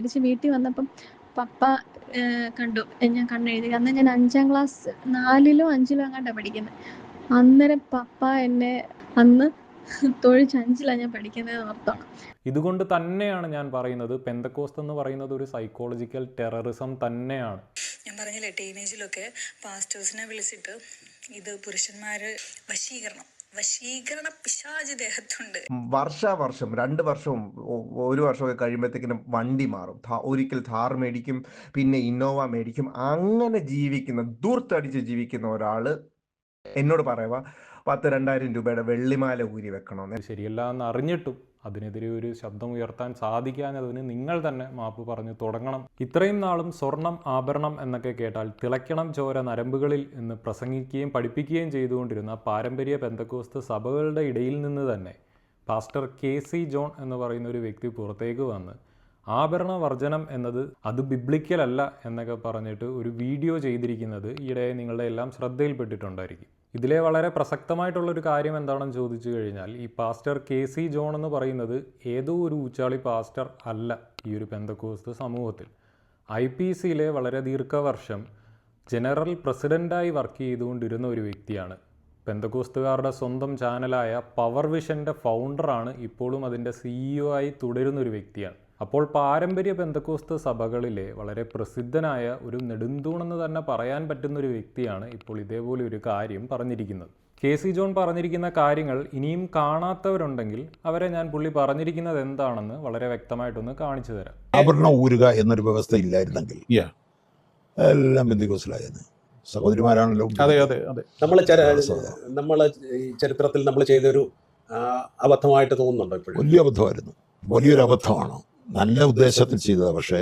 തിരിച്ച് വീട്ടിൽ വന്നപ്പം പപ്പ കണ്ടു, ഞാൻ കണ്ണെഴുതി. അന്ന് ഞാൻ 5ാം ക്ലാസ് 4ലോ 5ലോ അങ്ങാണ്ടാണ് പഠിക്കുന്നത്. അന്നേരം പപ്പ എന്നെ അന്ന് തൊഴിച്ച് 5ലാണ് ഞാൻ പഠിക്കുന്നത് ഓർത്തോണം. ഇതുകൊണ്ട് തന്നെയാണ് ഞാൻ പറയുന്നത്, പെന്തക്കോസ്ത് എന്ന് പറയുന്നത് ഒരു സൈക്കോളജിക്കൽ ടെററിസം തന്നെയാണ്. ഞാൻ പറഞ്ഞില്ലേ, ടീനേജിലൊക്കെ പാസ്റ്റേഴ്സിനെ വിളിച്ചിട്ട് ഇത് പുരുഷന്മാര് വശീകരണ പിശാച് ദേഹത്തുണ്ട്. വർഷം 2 വർഷവും 1 വർഷമൊക്കെ കഴിയുമ്പോഴത്തേക്കിനും വണ്ടി മാറും. ഒരിക്കൽ ഥാർ മേടിക്കും, പിന്നെ ഇന്നോവ മേടിക്കും. അങ്ങനെ ജീവിക്കുന്ന ദൂർത്തടിച്ച് ജീവിക്കുന്ന ഒരാള് എന്നോട് പറയുക 10,000-2,000 രൂപയുടെ വെള്ളിമാല ഊരി വെക്കണമെന്ന്. ശരിയല്ല എന്ന് അറിഞ്ഞിട്ടും അതിനെതിരെ ഒരു ശബ്ദം ഉയർത്താൻ സാധിക്കാഞ്ഞതിന് നിങ്ങൾ തന്നെ മാപ്പ് പറഞ്ഞു തുടങ്ങണം. ഇത്രയും നാളും സ്വർണം ആഭരണം എന്നൊക്കെ കേട്ടാൽ തിളയ്ക്കണം ചോര നരമ്പുകളിൽ എന്ന് പ്രസംഗിക്കുകയും പഠിപ്പിക്കുകയും ചെയ്തുകൊണ്ടിരുന്ന പാരമ്പര്യ പെന്തക്കോസ്ത് സഭകളുടെ ഇടയിൽ നിന്ന് തന്നെ പാസ്റ്റർ KC ജോൺ എന്ന് പറയുന്ന ഒരു വ്യക്തി പുറത്തേക്ക് വന്ന് ആഭരണ വർജനം എന്നത് അത് ബിബ്ലിക്കൽ അല്ല എന്നൊക്കെ പറഞ്ഞിട്ട് ഒരു വീഡിയോ ചെയ്തിരിക്കുന്നത് ഈയിടെ നിങ്ങളുടെ എല്ലാം ശ്രദ്ധയിൽപ്പെട്ടിട്ടുണ്ടായിരിക്കും. ഇതിലെ വളരെ പ്രസക്തമായിട്ടുള്ളൊരു കാര്യം എന്താണെന്ന് ചോദിച്ചു കഴിഞ്ഞാൽ, ഈ പാസ്റ്റർ KC ജോൺ എന്ന് പറയുന്നത് ഏതോ ഒരു ഊച്ചാളി പാസ്റ്റർ അല്ല ഈ ഒരു പെന്തക്കോസ്ത് സമൂഹത്തിൽ. IPCയിലെ വളരെ ദീർഘവർഷം ജനറൽ പ്രസിഡൻ്റായി വർക്ക് ചെയ്തുകൊണ്ടിരുന്ന ഒരു വ്യക്തിയാണ്. പെന്തക്കോസ്തുകാരുടെ സ്വന്തം ചാനലായ പവർ വിഷൻ്റെ ഫൗണ്ടറാണ്. ഇപ്പോഴും അതിൻ്റെ CEO ആയി തുടരുന്ന ഒരു വ്യക്തിയാണ്. അപ്പോൾ പാരമ്പര്യ പെന്തക്കോസ്ത് സഭകളിലെ വളരെ പ്രസിദ്ധനായ ഒരു നെടുന്തൂണെന്ന് തന്നെ പറയാൻ പറ്റുന്നൊരു വ്യക്തിയാണ് ഇപ്പോൾ ഇതേപോലെ ഒരു കാര്യം പറഞ്ഞിരിക്കുന്നത്. KC ജോൺ പറഞ്ഞിരിക്കുന്ന കാര്യങ്ങൾ ഇനിയും കാണാത്തവരുണ്ടെങ്കിൽ അവരെ ഞാൻ പുള്ളി പറഞ്ഞിരിക്കുന്നത് എന്താണെന്ന് വളരെ വ്യക്തമായിട്ടൊന്ന് കാണിച്ചു തരാം. ആഭരണം ഊരുക എന്നൊരു വ്യവസ്ഥ ഇല്ലായിരുന്നെങ്കിൽ എല്ലാം പെന്തക്കോസ്തിലായിരുന്നു. സഹോദരിമാരാണല്ലോ. അതെ. നമ്മളെ ചരിത്രത്തിൽ നമ്മൾ ചെയ്തൊരു അബദ്ധമായിട്ട് തോന്നുന്നുണ്ടോ? ഇപ്പോഴും വലിയ അബദ്ധമായിരുന്നു, വലിയൊരു അബദ്ധമാണ്. നല്ല ഉദ്ദേശത്തിൽ ചെയ്തതാണ്, പക്ഷേ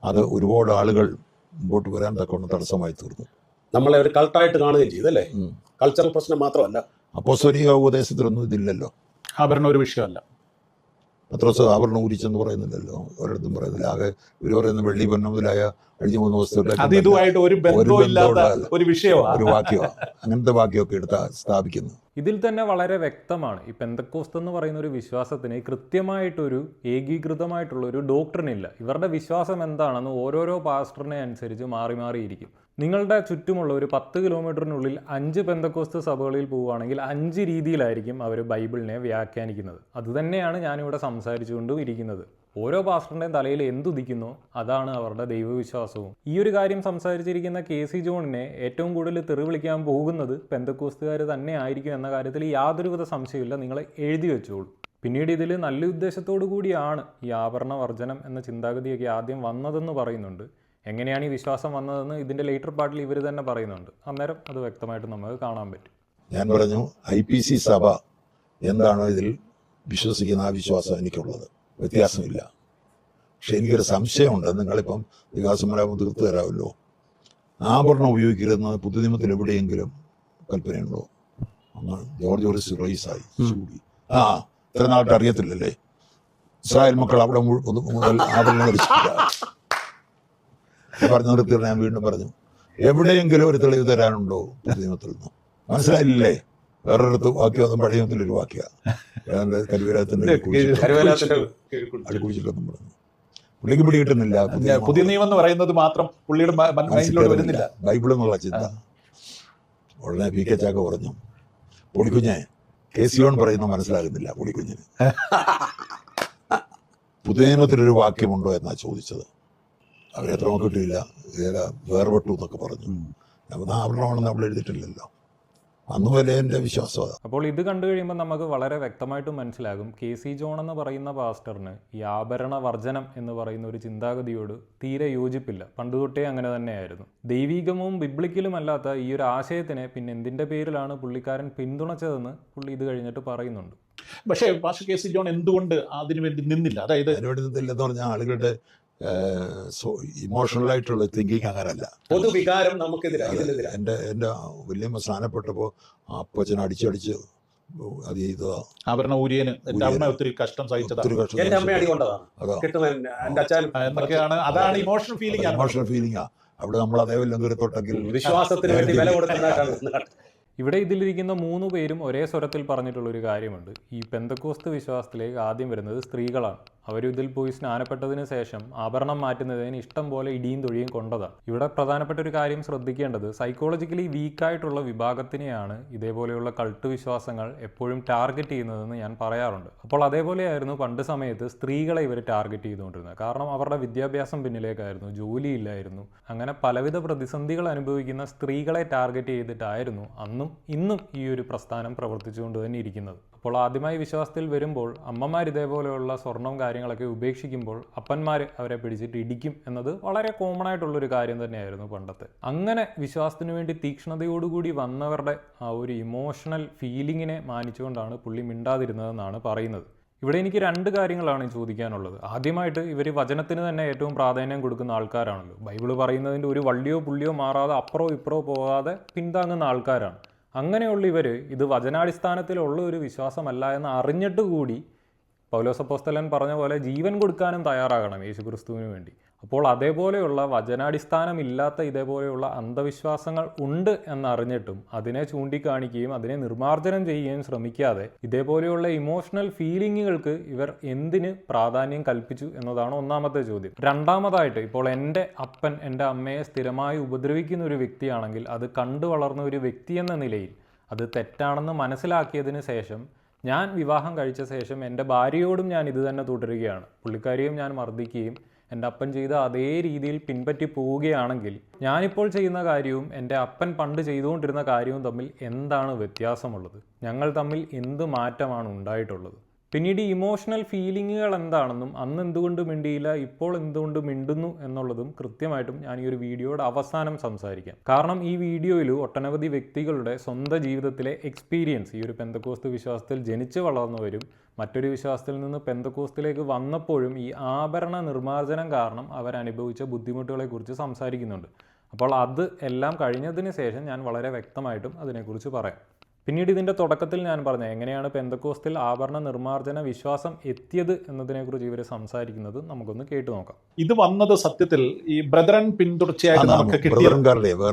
അത് ഒരുപാട് ആളുകൾ മുമ്പോട്ട് വരാൻ തക്കവണ്ണം തടസ്സമായി തീർന്നു. നമ്മളെ ഒരു കൾട്ടായിട്ട് കാണുകയും ചെയ്തല്ലേ. കൾച്ചറൽ പ്രശ്നം മാത്രമല്ല, അപ്പോസ്തലിക ഉപദേശത്തിലൊന്നും ഇതില്ലല്ലോ. ആഭരണം ഒരു വിഷയമല്ല. പത്രോസ് ആഭരണം ഊരിച്ചെന്ന് പറയുന്നില്ലല്ലോ, ഒരിടത്തും പറയുന്നില്ല. ആകെ ഇവർ പറയുന്ന വെള്ളി പൊന്നു മുതലായ കഴിഞ്ഞ 3 ദിവസത്തെ ഇതുമായിട്ട് ഒരു ബന്ധമില്ലാത്ത ഒരു വിഷയമാണ്, ഒരു വാക്യമാണ്. അങ്ങനത്തെ വാക്യമൊക്കെ എടുത്ത് സ്ഥാപിക്കുന്നു. ഇതിൽ തന്നെ വളരെ വ്യക്തമാണ്, ഈ പെന്തക്കോസ്ത് എന്ന് പറയുന്ന ഒരു വിശ്വാസത്തിന് കൃത്യമായിട്ടൊരു ഏകീകൃതമായിട്ടുള്ള ഒരു ഡോക്ട്രിൻ ഇല്ല. ഇവരുടെ വിശ്വാസം എന്താണെന്ന് ഓരോരോ പാസ്റ്ററിനെ അനുസരിച്ച് മാറിയിരിക്കും. നിങ്ങളുടെ ചുറ്റുമുള്ള ഒരു 10 കിലോമീറ്ററിനുള്ളിൽ 5 പെന്തക്കോസ്ത് സഭകളിൽ പോവുകയാണെങ്കിൽ 5 രീതിയിലായിരിക്കും അവർ ബൈബിളിനെ വ്യാഖ്യാനിക്കുന്നത്. അതുതന്നെയാണ് ഞാനിവിടെ സംസാരിച്ചുകൊണ്ടും ഇരിക്കുന്നത്. ഓരോ പാസ്റ്ററിൻ്റെയും തലയിൽ എന്തുദിക്കുന്നോ അതാണ് അവരുടെ ദൈവവിശ്വാസവും. ഈ ഒരു കാര്യം സംസാരിച്ചിരിക്കുന്ന KC ജോണിനെ ഏറ്റവും കൂടുതൽ തെറി വിളിക്കാൻ പോകുന്നത് പെന്തക്കോസ്തുകാർ തന്നെ ആയിരിക്കും എന്ന കാര്യത്തിൽ യാതൊരുവിധ സംശയമില്ല. നിങ്ങൾ എഴുതി വെച്ചോളൂ. പിന്നീട് ഇതിൽ നല്ല ഉദ്ദേശത്തോടു കൂടിയാണ് ഈ ആഭരണ വർജനം എന്ന ചിന്താഗതിയൊക്കെ ആദ്യം വന്നതെന്ന് പറയുന്നുണ്ട്. എങ്ങനെയാണ് ഈ വിശ്വാസം വന്നതെന്ന് ഇതിൻ്റെ ലേറ്റർ പാർട്ടിൽ ഇവർ തന്നെ പറയുന്നുണ്ട്. അന്നേരം അത് വ്യക്തമായിട്ട് നമുക്ക് കാണാൻ പറ്റും. ഞാൻ പറഞ്ഞു, IPC സഭ എന്താണോ ഇതിൽ വിശ്വസിക്കുന്ന ആ വിശ്വാസം എനിക്കുള്ളത്, വ്യത്യാസമില്ല. പക്ഷെ എനിക്കൊരു സംശയമുണ്ട്. നിങ്ങളിപ്പം വികാസമരാമം തീർത്തു തരാമല്ലോ. ആഭരണം ഉപയോഗിക്കരുതെന്ന് പുതുനിയമത്തിൽ എവിടെയെങ്കിലും കൽപ്പനയുണ്ടോ? ഒന്ന് ജോർജ് റൈസായി ചൂടി ഇത്ര നാട്ട് അറിയത്തില്ലല്ലേ. ഇസ്രായേൽ മക്കൾ അവിടെ മുതൽ ആഭരണം ധരിച്ചില്ല. പറഞ്ഞു നിർത്തിയിട്ട് ഞാൻ വീണ്ടും പറഞ്ഞു, എവിടെയെങ്കിലും ഒരു തെളിവ് തരാനുണ്ടോ പുതുനിയമത്തിൽ നിന്ന്? മനസ്സിലായില്ലേ? വേറൊരിടത്ത് വാക്യം പഴയ നിയമത്തിലൊരു വാക്യ കരുവേലത്തിന്റെ കുഴിച്ചിട്ടൊന്നും പറഞ്ഞു. പുള്ളിക്ക് പിടി കിട്ടുന്നില്ല. പുതിയ നിയമം എന്ന് പറയുന്നത് മാത്രം പുള്ളിയുടെ മൈൻഡിലോട്ട് വരുന്നില്ല. ബൈബിൾ എന്നുള്ള ചിന്ത. ഉടനെ PK ചാക്ക പറഞ്ഞു, പൊടിക്കുഞ്ഞെ KC ജോൺ പറയുന്ന മനസ്സിലാകുന്നില്ല പൊടിക്കുഞ്ഞിന്. പുതിയ നിയമത്തിലൊരു വാക്യമുണ്ടോ എന്നാ ചോദിച്ചത്. അവരെത്ര കിട്ടിയില്ല, വേർപെട്ടു എന്നൊക്കെ പറഞ്ഞു. ആഭരണമാണെന്ന് അവിടെ എഴുതിയിട്ടില്ലല്ലോ. അന്നുപോലെ എൻ്റെ വിശ്വാസം. അപ്പോൾ ഇത് കണ്ടു കഴിയുമ്പോൾ നമുക്ക് വളരെ വ്യക്തമായിട്ട് മനസ്സിലാകും, KC ജോൺ എന്ന് പറയുന്ന പാസ്റ്ററിന് ഈ ആഭരണ വർജനം എന്ന് പറയുന്ന ഒരു ചിന്താഗതിയോട് തീരെ യോജിപ്പില്ല. പണ്ടുതൊട്ടേ അങ്ങനെ തന്നെയായിരുന്നു. ദൈവികവും ബിബ്ലിക്കലും അല്ലാത്ത ഈ ഒരു ആശയത്തിനെ പിന്നെ എന്തിൻ്റെ പേരിലാണ് പുള്ളിക്കാരൻ പിന്തുണച്ചതെന്ന് പുള്ളി ഇത് കഴിഞ്ഞിട്ട് പറയുന്നുണ്ട്. പക്ഷേ പാസ്റ്റർ KC ജോൺ എന്തുകൊണ്ട് അതിനുവേണ്ടി നിന്നില്ല? അതായത് അതിനുവേണ്ടി നിന്നില്ലെന്ന് പറഞ്ഞാൽ ആളുകളുടെ ഇമോഷണലായിട്ടുള്ള തിങ്കിങ് അങ്ങനല്ല. പൊതുവികാരം നമുക്കെതിരാണ്. എൻ്റെ വലിയ സ്ഥാനപ്പെട്ടപ്പോൾ അപ്പച്ചൻ അടിച്ചടിച്ച് അത് ചെയ്തതാ. ആഭരണ ഊരിയന് ഒത്തിരി കഷ്ടം സഹിച്ചതാണ്. അതാണ് ഇമോഷണൽ ഫീലിംഗാ. അവിടെ നമ്മൾ അതേ ലംഘനത്തോട്ടെങ്കിൽ വിശ്വാസത്തിന് വേണ്ടി വില കൊടുക്കുന്നതായിട്ടാണ്. ഇവിടെ ഇതിലിരിക്കുന്ന 3 പേരും ഒരേ സ്വരത്തിൽ പറഞ്ഞിട്ടുള്ളൊരു കാര്യമുണ്ട്. ഈ പെന്തക്കോസ്ത് വിശ്വാസത്തിലേക്ക് ആദ്യം വരുന്നത് സ്ത്രീകളാണ്. അവരിതിൽ പോയി സ്നാനപ്പെട്ടതിന് ശേഷം ആഭരണം മാറ്റുന്നതിന് ഇഷ്ടം പോലെ ഇടിയും തൊഴിയും കൊണ്ടതാണ്. ഇവിടെ പ്രധാനപ്പെട്ട ഒരു കാര്യം ശ്രദ്ധിക്കേണ്ടത്, സൈക്കോളജിക്കലി വീക്കായിട്ടുള്ള വിഭാഗത്തിനെയാണ് ഇതേപോലെയുള്ള കൾട്ട് വിശ്വാസങ്ങൾ എപ്പോഴും ടാർഗറ്റ് ചെയ്യുന്നതെന്ന് ഞാൻ പറയാറുണ്ട്. അപ്പോൾ അതേപോലെയായിരുന്നു പണ്ട് സമയത്ത് സ്ത്രീകളെ ഇവർ ടാർഗറ്റ് ചെയ്തുകൊണ്ടിരുന്നത്. കാരണം അവരുടെ വിദ്യാഭ്യാസം പിന്നിലേക്കായിരുന്നു, ജോലിയില്ലായിരുന്നു. അങ്ങനെ പലവിധ പ്രതിസന്ധികൾ അനുഭവിക്കുന്ന സ്ത്രീകളെ ടാർഗറ്റ് ചെയ്തിട്ടായിരുന്നു അന്നും ഇന്നും ഈ ഒരു പ്രസ്ഥാനം പ്രവർത്തിച്ചുകൊണ്ട് തന്നെ ഇരിക്കുന്നത്. അപ്പോൾ ആദ്യമായി വിശ്വാസത്തിൽ വരുമ്പോൾ അമ്മമാർ ഇതേപോലെയുള്ള സ്വർണം കാര്യങ്ങളൊക്കെ ഉപേക്ഷിക്കുമ്പോൾ അപ്പന്മാർ അവരെ പിടിച്ചിട്ട് ഇടിക്കും എന്നത് വളരെ കോമൺ ആയിട്ടുള്ളൊരു കാര്യം തന്നെയായിരുന്നു പണ്ടത്തെ. അങ്ങനെ വിശ്വാസത്തിന് വേണ്ടി തീക്ഷ്ണതയോടുകൂടി വന്നവരുടെ ആ ഒരു ഇമോഷണൽ ഫീലിങ്ങിനെ മാനിച്ചുകൊണ്ടാണ് പുള്ളി മിണ്ടാതിരുന്നതെന്നാണ് പറയുന്നത്. ഇവിടെ എനിക്ക് രണ്ട് കാര്യങ്ങളാണ് ചോദിക്കാനുള്ളത്. ആദ്യമായിട്ട് ഇവർ വചനത്തിന് തന്നെ ഏറ്റവും പ്രാധാന്യം കൊടുക്കുന്ന ആൾക്കാരാണല്ലോ. ബൈബിള് പറയുന്നതിൻ്റെ ഒരു വള്ളിയോ പുള്ളിയോ മാറാതെ അപ്പുറോ ഇപ്പുറോ പോകാതെ പിന്താങ്ങുന്ന ആൾക്കാരാണ്. അങ്ങനെയുള്ള ഇവർ ഇത് വചനാടിസ്ഥാനത്തിലുള്ള ഒരു വിശ്വാസമല്ല എന്ന് അറിഞ്ഞിട്ട് കൂടി പൗലോസ് അപ്പോസ്തലൻ പറഞ്ഞ പോലെ ജീവൻ കൊടുക്കാനും തയ്യാറാകണം യേശുക്രിസ്തുവിന് വേണ്ടി. അപ്പോൾ അതേപോലെയുള്ള വചനാടിസ്ഥാനമില്ലാത്ത ഇതേപോലെയുള്ള അന്ധവിശ്വാസങ്ങൾ ഉണ്ട് എന്നറിഞ്ഞിട്ടും അതിനെ ചൂണ്ടിക്കാണിക്കുകയും അതിനെ നിർമ്മാർജ്ജനം ചെയ്യുകയും ശ്രമിക്കാതെ ഇതേപോലെയുള്ള ഇമോഷണൽ ഫീലിങ്ങുകൾക്ക് ഇവർ എന്തിന് പ്രാധാന്യം കൽപ്പിച്ചു എന്നതാണ് ഒന്നാമത്തെ ചോദ്യം. രണ്ടാമതായിട്ട്, ഇപ്പോൾ എൻ്റെ അപ്പൻ എൻ്റെ അമ്മയെ സ്ഥിരമായി ഉപദ്രവിക്കുന്ന ഒരു വ്യക്തിയാണെങ്കിൽ അത് കണ്ടു വളർന്ന ഒരു വ്യക്തി എന്ന നിലയിൽ അത് തെറ്റാണെന്ന് മനസ്സിലാക്കിയതിന് ശേഷം ഞാൻ വിവാഹം കഴിച്ച ശേഷം എൻ്റെ ഭാര്യയോടും ഞാൻ ഇത് തന്നെ തുടരുകയാണ്, പുള്ളിക്കാരിയും ഞാൻ മർദ്ദിക്കുകയും എൻ്റെ അപ്പൻ ചെയ്ത അതേ രീതിയിൽ പിൻപറ്റി പോവുകയാണെങ്കിൽ ഞാനിപ്പോൾ ചെയ്യുന്ന കാര്യവും എൻ്റെ അപ്പൻ പണ്ട് ചെയ്തുകൊണ്ടിരുന്ന കാര്യവും തമ്മിൽ എന്താണ് വ്യത്യാസമുള്ളത്? ഞങ്ങൾ തമ്മിൽ എന്ത് മാറ്റമാണ് ഉണ്ടായിട്ടുള്ളത്? പിന്നീട് ഇമോഷണൽ ഫീലിങ്ങുകൾ എന്താണെന്നും അന്ന് എന്തുകൊണ്ട് മിണ്ടിയില്ല ഇപ്പോൾ എന്തുകൊണ്ട് മിണ്ടുന്നു എന്നുള്ളതും കൃത്യമായിട്ടും ഞാൻ ഈ ഒരു വീഡിയോയുടെ അവസാനം സംസാരിക്കാം. കാരണം ഈ വീഡിയോയിൽ ഒട്ടനവധി വ്യക്തികളുടെ സ്വന്തം ജീവിതത്തിലെ എക്സ്പീരിയൻസ്, ഈ ഒരു പെന്തക്കോസ്ത് വിശ്വാസത്തിൽ ജനിച്ചു വളർന്നവരും മറ്റൊരു വിശ്വാസത്തിൽ നിന്ന് പെന്തക്കോസ്തിലേക്ക് വന്നപ്പോഴും ഈ ആഭരണ നിർമ്മാർജ്ജനം കാരണം അവരനുഭവിച്ച ബുദ്ധിമുട്ടുകളെക്കുറിച്ച് സംസാരിക്കുന്നുണ്ട്. അപ്പോൾ അത് എല്ലാം കഴിഞ്ഞതിന് ശേഷം ഞാൻ വളരെ വ്യക്തമായിട്ടും അതിനെക്കുറിച്ച് പറയാം. പിന്നീട് ഇതിൻ്റെ തുടക്കത്തിൽ ഞാൻ പറഞ്ഞ എങ്ങനെയാണ് പെന്തക്കോസ്തിൽ ആഭരണ നിർമ്മാർജ്ജന വിശ്വാസം എത്തിയത് എന്നതിനെക്കുറിച്ച് ഇവർ സംസാരിക്കുന്നത് നമുക്കൊന്ന് കേട്ടു നോക്കാം. ഇത് വന്നത് സത്യത്തിൽ ഈ ബ്രദറൻ പിന്തുടർച്ചയായിട്ട് നമുക്ക് കിട്ടിയത്,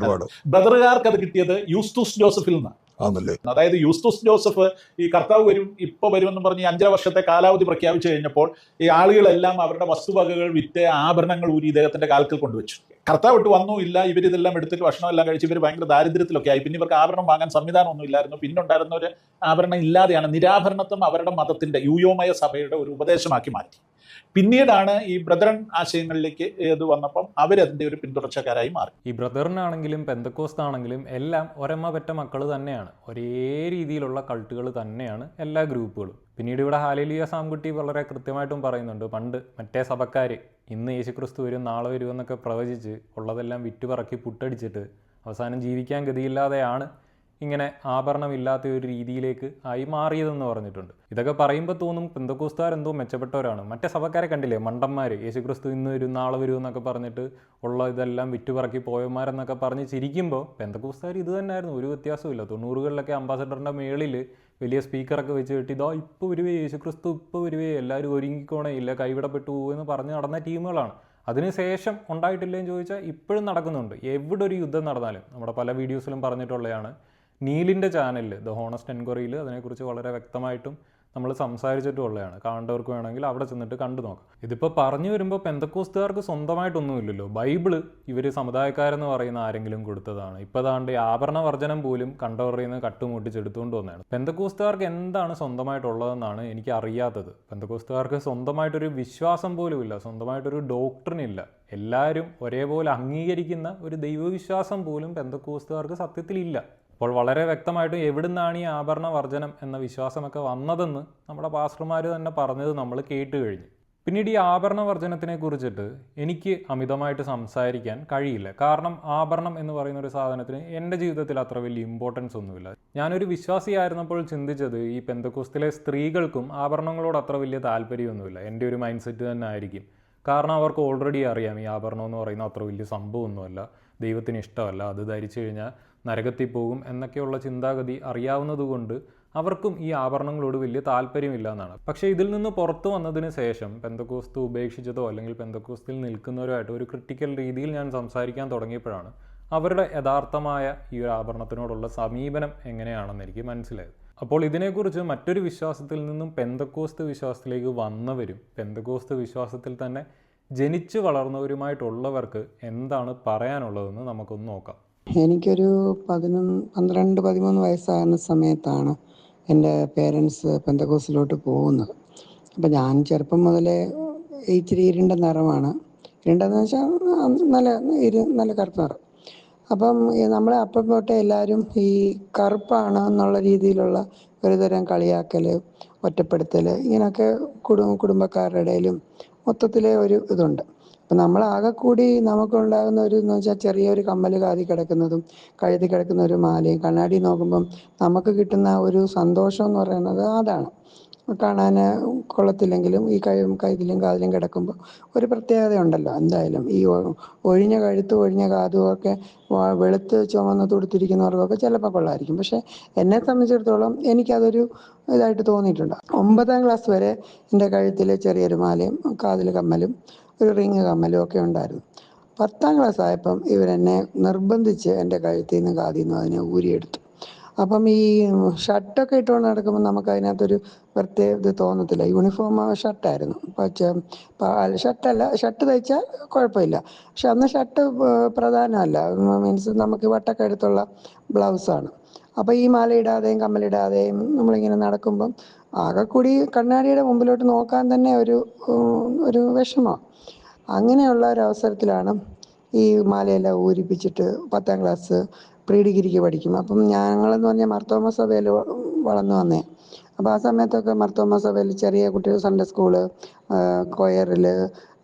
ബ്രദറുകാർക്ക് അത് കിട്ടിയത് യൂസ്തൂസ് ജോസഫിൽ നിന്ന്. അതായത് യൂസ്തൂസ് ജോസഫ് ഈ കർത്താവ് വരും ഇപ്പൊ വരുമെന്ന് പറഞ്ഞ് 5 വർഷത്തെ കാലാവധി പ്രഖ്യാപിച്ചു കഴിഞ്ഞപ്പോൾ ഈ ആളുകളെല്ലാം അവരുടെ വസ്തുവകകൾ വിറ്റ് ആഭരണങ്ങൾ ഊരി ഇദ്ദേഹത്തിന്റെ കാൽക്കൽ കൊണ്ടുവച്ചു. കർത്താവ് വിട്ട് വന്നു ഇല്ല, ഇവരിതെല്ലാം എടുത്തിട്ട് ഭക്ഷണം എല്ലാം കഴിച്ച് ഇവർ ഭയങ്കര ദാരിദ്ര്യത്തിലൊക്കെ ആയി. പിന്നെ ഇവർക്ക് ആഭരണം വാങ്ങാൻ സംവിധാനമൊന്നും ഇല്ലായിരുന്നു. പിന്നെ ഉണ്ടായിരുന്ന ഒരു ആഭരണം ഇല്ലാതെയാണ് നിരാഭരണത്വം അവരുടെ മതത്തിന്റെ യൂയോമയ സഭയുടെ ഒരു ഉപദേശമാക്കി മാറ്റി. പിന്നീടാണ് ഈ ബ്രദറൻ ആശയങ്ങളിലേക്ക് ഇത് വന്നപ്പം അവരതിൻ്റെ ഒരു പിന്തുടർച്ചക്കാരായി മാറി. ഈ ബ്രദറിനാണെങ്കിലും പെന്തക്കോസ്താണെങ്കിലും എല്ലാം ഒരമ്മ പെറ്റ മക്കൾ തന്നെയാണ്, ഒരേ രീതിയിലുള്ള കൾട്ടുകൾ തന്നെയാണ് എല്ലാ ഗ്രൂപ്പുകളും. പിന്നീട് ഇവിടെ ഹാലേലിയ സാംകുട്ടി വളരെ കൃത്യമായിട്ടും പറയുന്നുണ്ട്, പണ്ട് മറ്റേ സഭക്കാർ ഇന്ന് യേശുക്രിസ്തു വരും നാളെ വരുമെന്നൊക്കെ പ്രവചിച്ച് ഉള്ളതെല്ലാം വിറ്റുപറക്കി പുട്ടടിച്ചിട്ട് അവസാനം ജീവിക്കാൻ ഗതിയില്ലാതെയാണ് ഇങ്ങനെ ആഭരണമില്ലാത്ത ഒരു രീതിയിലേക്ക് ആയി മാറിയതെന്ന് പറഞ്ഞിട്ടുണ്ട്. ഇതൊക്കെ പറയുമ്പോൾ തോന്നും പെന്തക്കോസ്തുകാർ എന്തോ മെച്ചപ്പെട്ടവരാണ്. മറ്റേ സഭക്കാരെ കണ്ടില്ലേ, മണ്ടന്മാർ, യേശുക്രിസ്തു ഇന്ന് വരും നാളെ വരും എന്നൊക്കെ പറഞ്ഞിട്ട് ഉള്ള ഇതെല്ലാം വിറ്റുപറക്കി പോയന്മാരെന്നൊക്കെ പറഞ്ഞ് ചിരിക്കുമ്പോൾ പെന്തക്കോസ്തുകാർ ഇത് തന്നെയായിരുന്നു, ഒരു വ്യത്യാസമില്ല. 90കളിലൊക്കെ അംബാസഡറിൻ്റെ മേളിൽ വലിയ സ്പീക്കറൊക്കെ വെച്ച് കെട്ടി ഇതോ ഇപ്പോൾ വരുവേ യേശുക്രിസ്തു ഇപ്പോൾ വരുവേ എല്ലാവരും ഒരുങ്ങിക്കോണേ ഇല്ല കൈവിടപ്പെട്ടു പോകുമെന്ന് പറഞ്ഞ് നടന്ന ടീമുകളാണ്. അതിനുശേഷം ഉണ്ടായിട്ടില്ലെന്ന് ചോദിച്ചാൽ ഇപ്പോഴും നടക്കുന്നുണ്ട്. എവിടെ ഒരു യുദ്ധം നടന്നാലും നമ്മുടെ പല വീഡിയോസിലും പറഞ്ഞിട്ടുള്ളതാണ്. നീലിൻ്റെ ചാനലിൽ ദ ഹോണസ്റ്റ് എൻക്വയറിയിൽ അതിനെക്കുറിച്ച് വളരെ വ്യക്തമായിട്ടും നമ്മൾ സംസാരിച്ചിട്ടുള്ളതാണ്. കാണേണ്ടവർക്ക് വേണമെങ്കിൽ അവിടെ ചെന്നിട്ട് കണ്ടു നോക്കാം. ഇതിപ്പോൾ പറഞ്ഞു വരുമ്പോൾ പെന്തക്കോസ്തുകാർക്ക് സ്വന്തമായിട്ടൊന്നുമില്ലല്ലോ. ബൈബിള് ഇവർ സമുദായക്കാരെന്ന് പറയുന്ന ആരെങ്കിലും കൊടുത്തതാണ്. ഇപ്പോൾ ദാണ്ട് ആഭരണ വർജനം പോലും കണ്ടവറിൽ നിന്ന് കട്ടുമുട്ടിച്ചെടുത്തുകൊണ്ട് വന്നതാണ്. പെന്തക്കോസ്തുകാർക്ക് എന്താണ് സ്വന്തമായിട്ടുള്ളതെന്നാണ് എനിക്ക് അറിയാത്തത്. പെന്തക്കോസ്തുകാർക്ക് സ്വന്തമായിട്ടൊരു വിശ്വാസം പോലും ഇല്ല, സ്വന്തമായിട്ടൊരു ഡോക്ട്രിൻ ഇല്ല. എല്ലാവരും ഒരേപോലെ അംഗീകരിക്കുന്ന ഒരു ദൈവവിശ്വാസം പോലും പെന്തക്കോസ്തുകാർക്ക് സത്യത്തിലില്ല. അപ്പോൾ വളരെ വ്യക്തമായിട്ടും എവിടുന്നാണ് ഈ ആഭരണ വർജനം എന്ന വിശ്വാസമൊക്കെ വന്നതെന്ന് നമ്മുടെ പാസ്റ്റർമാർ തന്നെ പറഞ്ഞത് നമ്മൾ കേട്ട് കഴിഞ്ഞു. പിന്നീട് ഈ ആഭരണ വർജനത്തിനെ കുറിച്ചിട്ട് എനിക്ക് അമിതമായിട്ട് സംസാരിക്കാൻ കഴിയില്ല. കാരണം ആഭരണം എന്ന് പറയുന്ന ഒരു സാധനത്തിന് എൻ്റെ ജീവിതത്തിൽ അത്ര വലിയ ഇമ്പോർട്ടൻസ് ഒന്നുമില്ല. ഞാനൊരു വിശ്വാസിയായിരുന്നപ്പോൾ ചിന്തിച്ചത് ഈ പെന്തക്കോസ്തിലെ സ്ത്രീകൾക്കും ആഭരണങ്ങളോട് അത്ര വലിയ താല്പര്യമൊന്നുമില്ല. എൻ്റെ ഒരു മൈൻഡ് സെറ്റ് തന്നെ ആയിരിക്കും. കാരണം അവർക്ക് ഓൾറെഡി അറിയാം ഈ ആഭരണം എന്ന് പറയുന്ന അത്ര വലിയ സംഭവമൊന്നുമല്ല, ദൈവത്തിന് ഇഷ്ടമല്ല, അത് ധരിച്ചു കഴിഞ്ഞാൽ നരകത്തിൽ പോകും എന്നൊക്കെയുള്ള ചിന്താഗതി അറിയാവുന്നതുകൊണ്ട് അവർക്കും ഈ ആഭരണങ്ങളോട് വലിയ താല്പര്യമില്ല എന്നാണ്. പക്ഷേ ഇതിൽ നിന്ന് പുറത്തു വന്നതിന് ശേഷം പെന്തക്കോസ്തു ഉപേക്ഷിച്ചതോ അല്ലെങ്കിൽ പെന്തക്കോസ്തിൽ നിൽക്കുന്നവരുമായിട്ട് ഒരു ക്രിട്ടിക്കൽ രീതിയിൽ ഞാൻ സംസാരിക്കാൻ തുടങ്ങിയപ്പോഴാണ് അവരുടെ യഥാർത്ഥമായ ഈ ഒരു ആഭരണത്തിനോടുള്ള സമീപനം എങ്ങനെയാണെന്ന് എനിക്ക് മനസ്സിലായത്. അപ്പോൾ ഇതിനെക്കുറിച്ച് മറ്റൊരു വിശ്വാസത്തിൽ നിന്നും പെന്തക്കോസ്ത് വിശ്വാസത്തിലേക്ക് വന്നവരും പെന്തക്കോസ്ത് വിശ്വാസത്തിൽ തന്നെ ജനിച്ചു വളർന്നവരുമായിട്ടുള്ളവർക്ക് എന്താണ് പറയാനുള്ളതെന്ന് നമുക്കൊന്ന് നോക്കാം. എനിക്കൊരു 12-13 വയസ്സാകുന്ന സമയത്താണ് എൻ്റെ പേരൻസ് പെന്തക്കോസ്തിലോട്ട് പോകുന്നത്. അപ്പം ഞാൻ ചെറുപ്പം മുതലേ ഇച്ചിരി ഇരുണ്ട നിറമാണ്. ഇരുണ്ടെന്ന് വെച്ചാൽ നല്ല കറുത്ത നിറം. അപ്പം നമ്മളെ അപ്പം തൊട്ടേ എല്ലാവരും ഈ കറുപ്പാണ് എന്നുള്ള രീതിയിലുള്ള ഒരുതരം കളിയാക്കൽ, ഒറ്റപ്പെടുത്തൽ, ഇങ്ങനെയൊക്കെ കുടുംബക്കാരുടെ ഇടയിലും മൊത്തത്തിലെ ഒരു ഇതുണ്ട്. അപ്പം നമ്മളാകെ കൂടി നമുക്കുണ്ടാകുന്ന ഒരു എന്ന് വെച്ചാൽ ചെറിയൊരു കമ്മൽ കാതിൽ കിടക്കുന്നതും കഴുതി കിടക്കുന്ന ഒരു മാലയും കണ്ണാടി നോക്കുമ്പം നമുക്ക് കിട്ടുന്ന ഒരു സന്തോഷം എന്ന് പറയുന്നത് അതാണ്. കാണാൻ കൊള്ളത്തില്ലെങ്കിലും ഈ കഴുത്തിലും കാതിലും കിടക്കുമ്പോൾ ഒരു പ്രത്യേകതയുണ്ടല്ലോ. എന്തായാലും ഈ ഒഴിഞ്ഞ കഴുത്തും ഒഴിഞ്ഞ കാതും ഒക്കെ വെളുത്ത് ചുമന്ന് തുടുത്തിരിക്കുന്നവർക്കൊക്കെ ചിലപ്പോൾ കൊള്ളായിരിക്കും. പക്ഷേ എന്നെ സംബന്ധിച്ചിടത്തോളം എനിക്കതൊരു ഇതായിട്ട് തോന്നിയിട്ടുണ്ട്. 9ാം ക്ലാസ് വരെ എൻ്റെ കഴുത്തിൽ ചെറിയൊരു മാലയും കാതിൽ കമ്മലും ഒരു റിങ് കമ്മലും ഒക്കെ ഉണ്ടായിരുന്നു. 10ാം ക്ലാസ് ആയപ്പം ഇവരെന്നെ നിർബന്ധിച്ച് എൻ്റെ കഴുത്തിൽ നിന്ന് കാതിൽ നിന്ന് അതിനെ ഊരിയെടുത്തു. അപ്പം ഈ ഷർട്ടൊക്കെ ഇട്ടുകൊണ്ട് നടക്കുമ്പോൾ നമുക്ക് അതിനകത്തൊരു പ്രത്യേക ഇത് തോന്നത്തില്ല. യൂണിഫോം ഷർട്ടായിരുന്നു. ഷർട്ട് തയ്ച്ചാൽ കുഴപ്പമില്ല. പക്ഷെ അന്ന് ഷർട്ട് പ്രധാനമല്ല. മീൻസ് നമുക്ക് വട്ടക്കഴുത്തുള്ള ബ്ലൗസാണ്. അപ്പോൾ ഈ മാല ഇടാതെയും കമ്മലിടാതെയും നമ്മളിങ്ങനെ നടക്കുമ്പം ആകെ കൂടി കണ്ണാടിയുടെ മുമ്പിലോട്ട് നോക്കാൻ തന്നെ ഒരു വിഷമമാണ്. അങ്ങനെയുള്ള ഒരവസരത്തിലാണ് ഈ മാലയെല്ലാം ഊരിപ്പിച്ചിട്ട് 10ാം ക്ലാസ് പ്രീ ഡിഗ്രിക്ക് പഠിക്കും. അപ്പം ഞങ്ങളെന്ന് പറഞ്ഞാൽ മാർത്തോമാ സഭയിൽ വളർന്നു വന്നേ. അപ്പോൾ ആ സമയത്തൊക്കെ മാർത്തോമാ സഭയിൽ ചെറിയ കുട്ടികൾ സൺഡേ സ്കൂള്, കൊയറിൽ,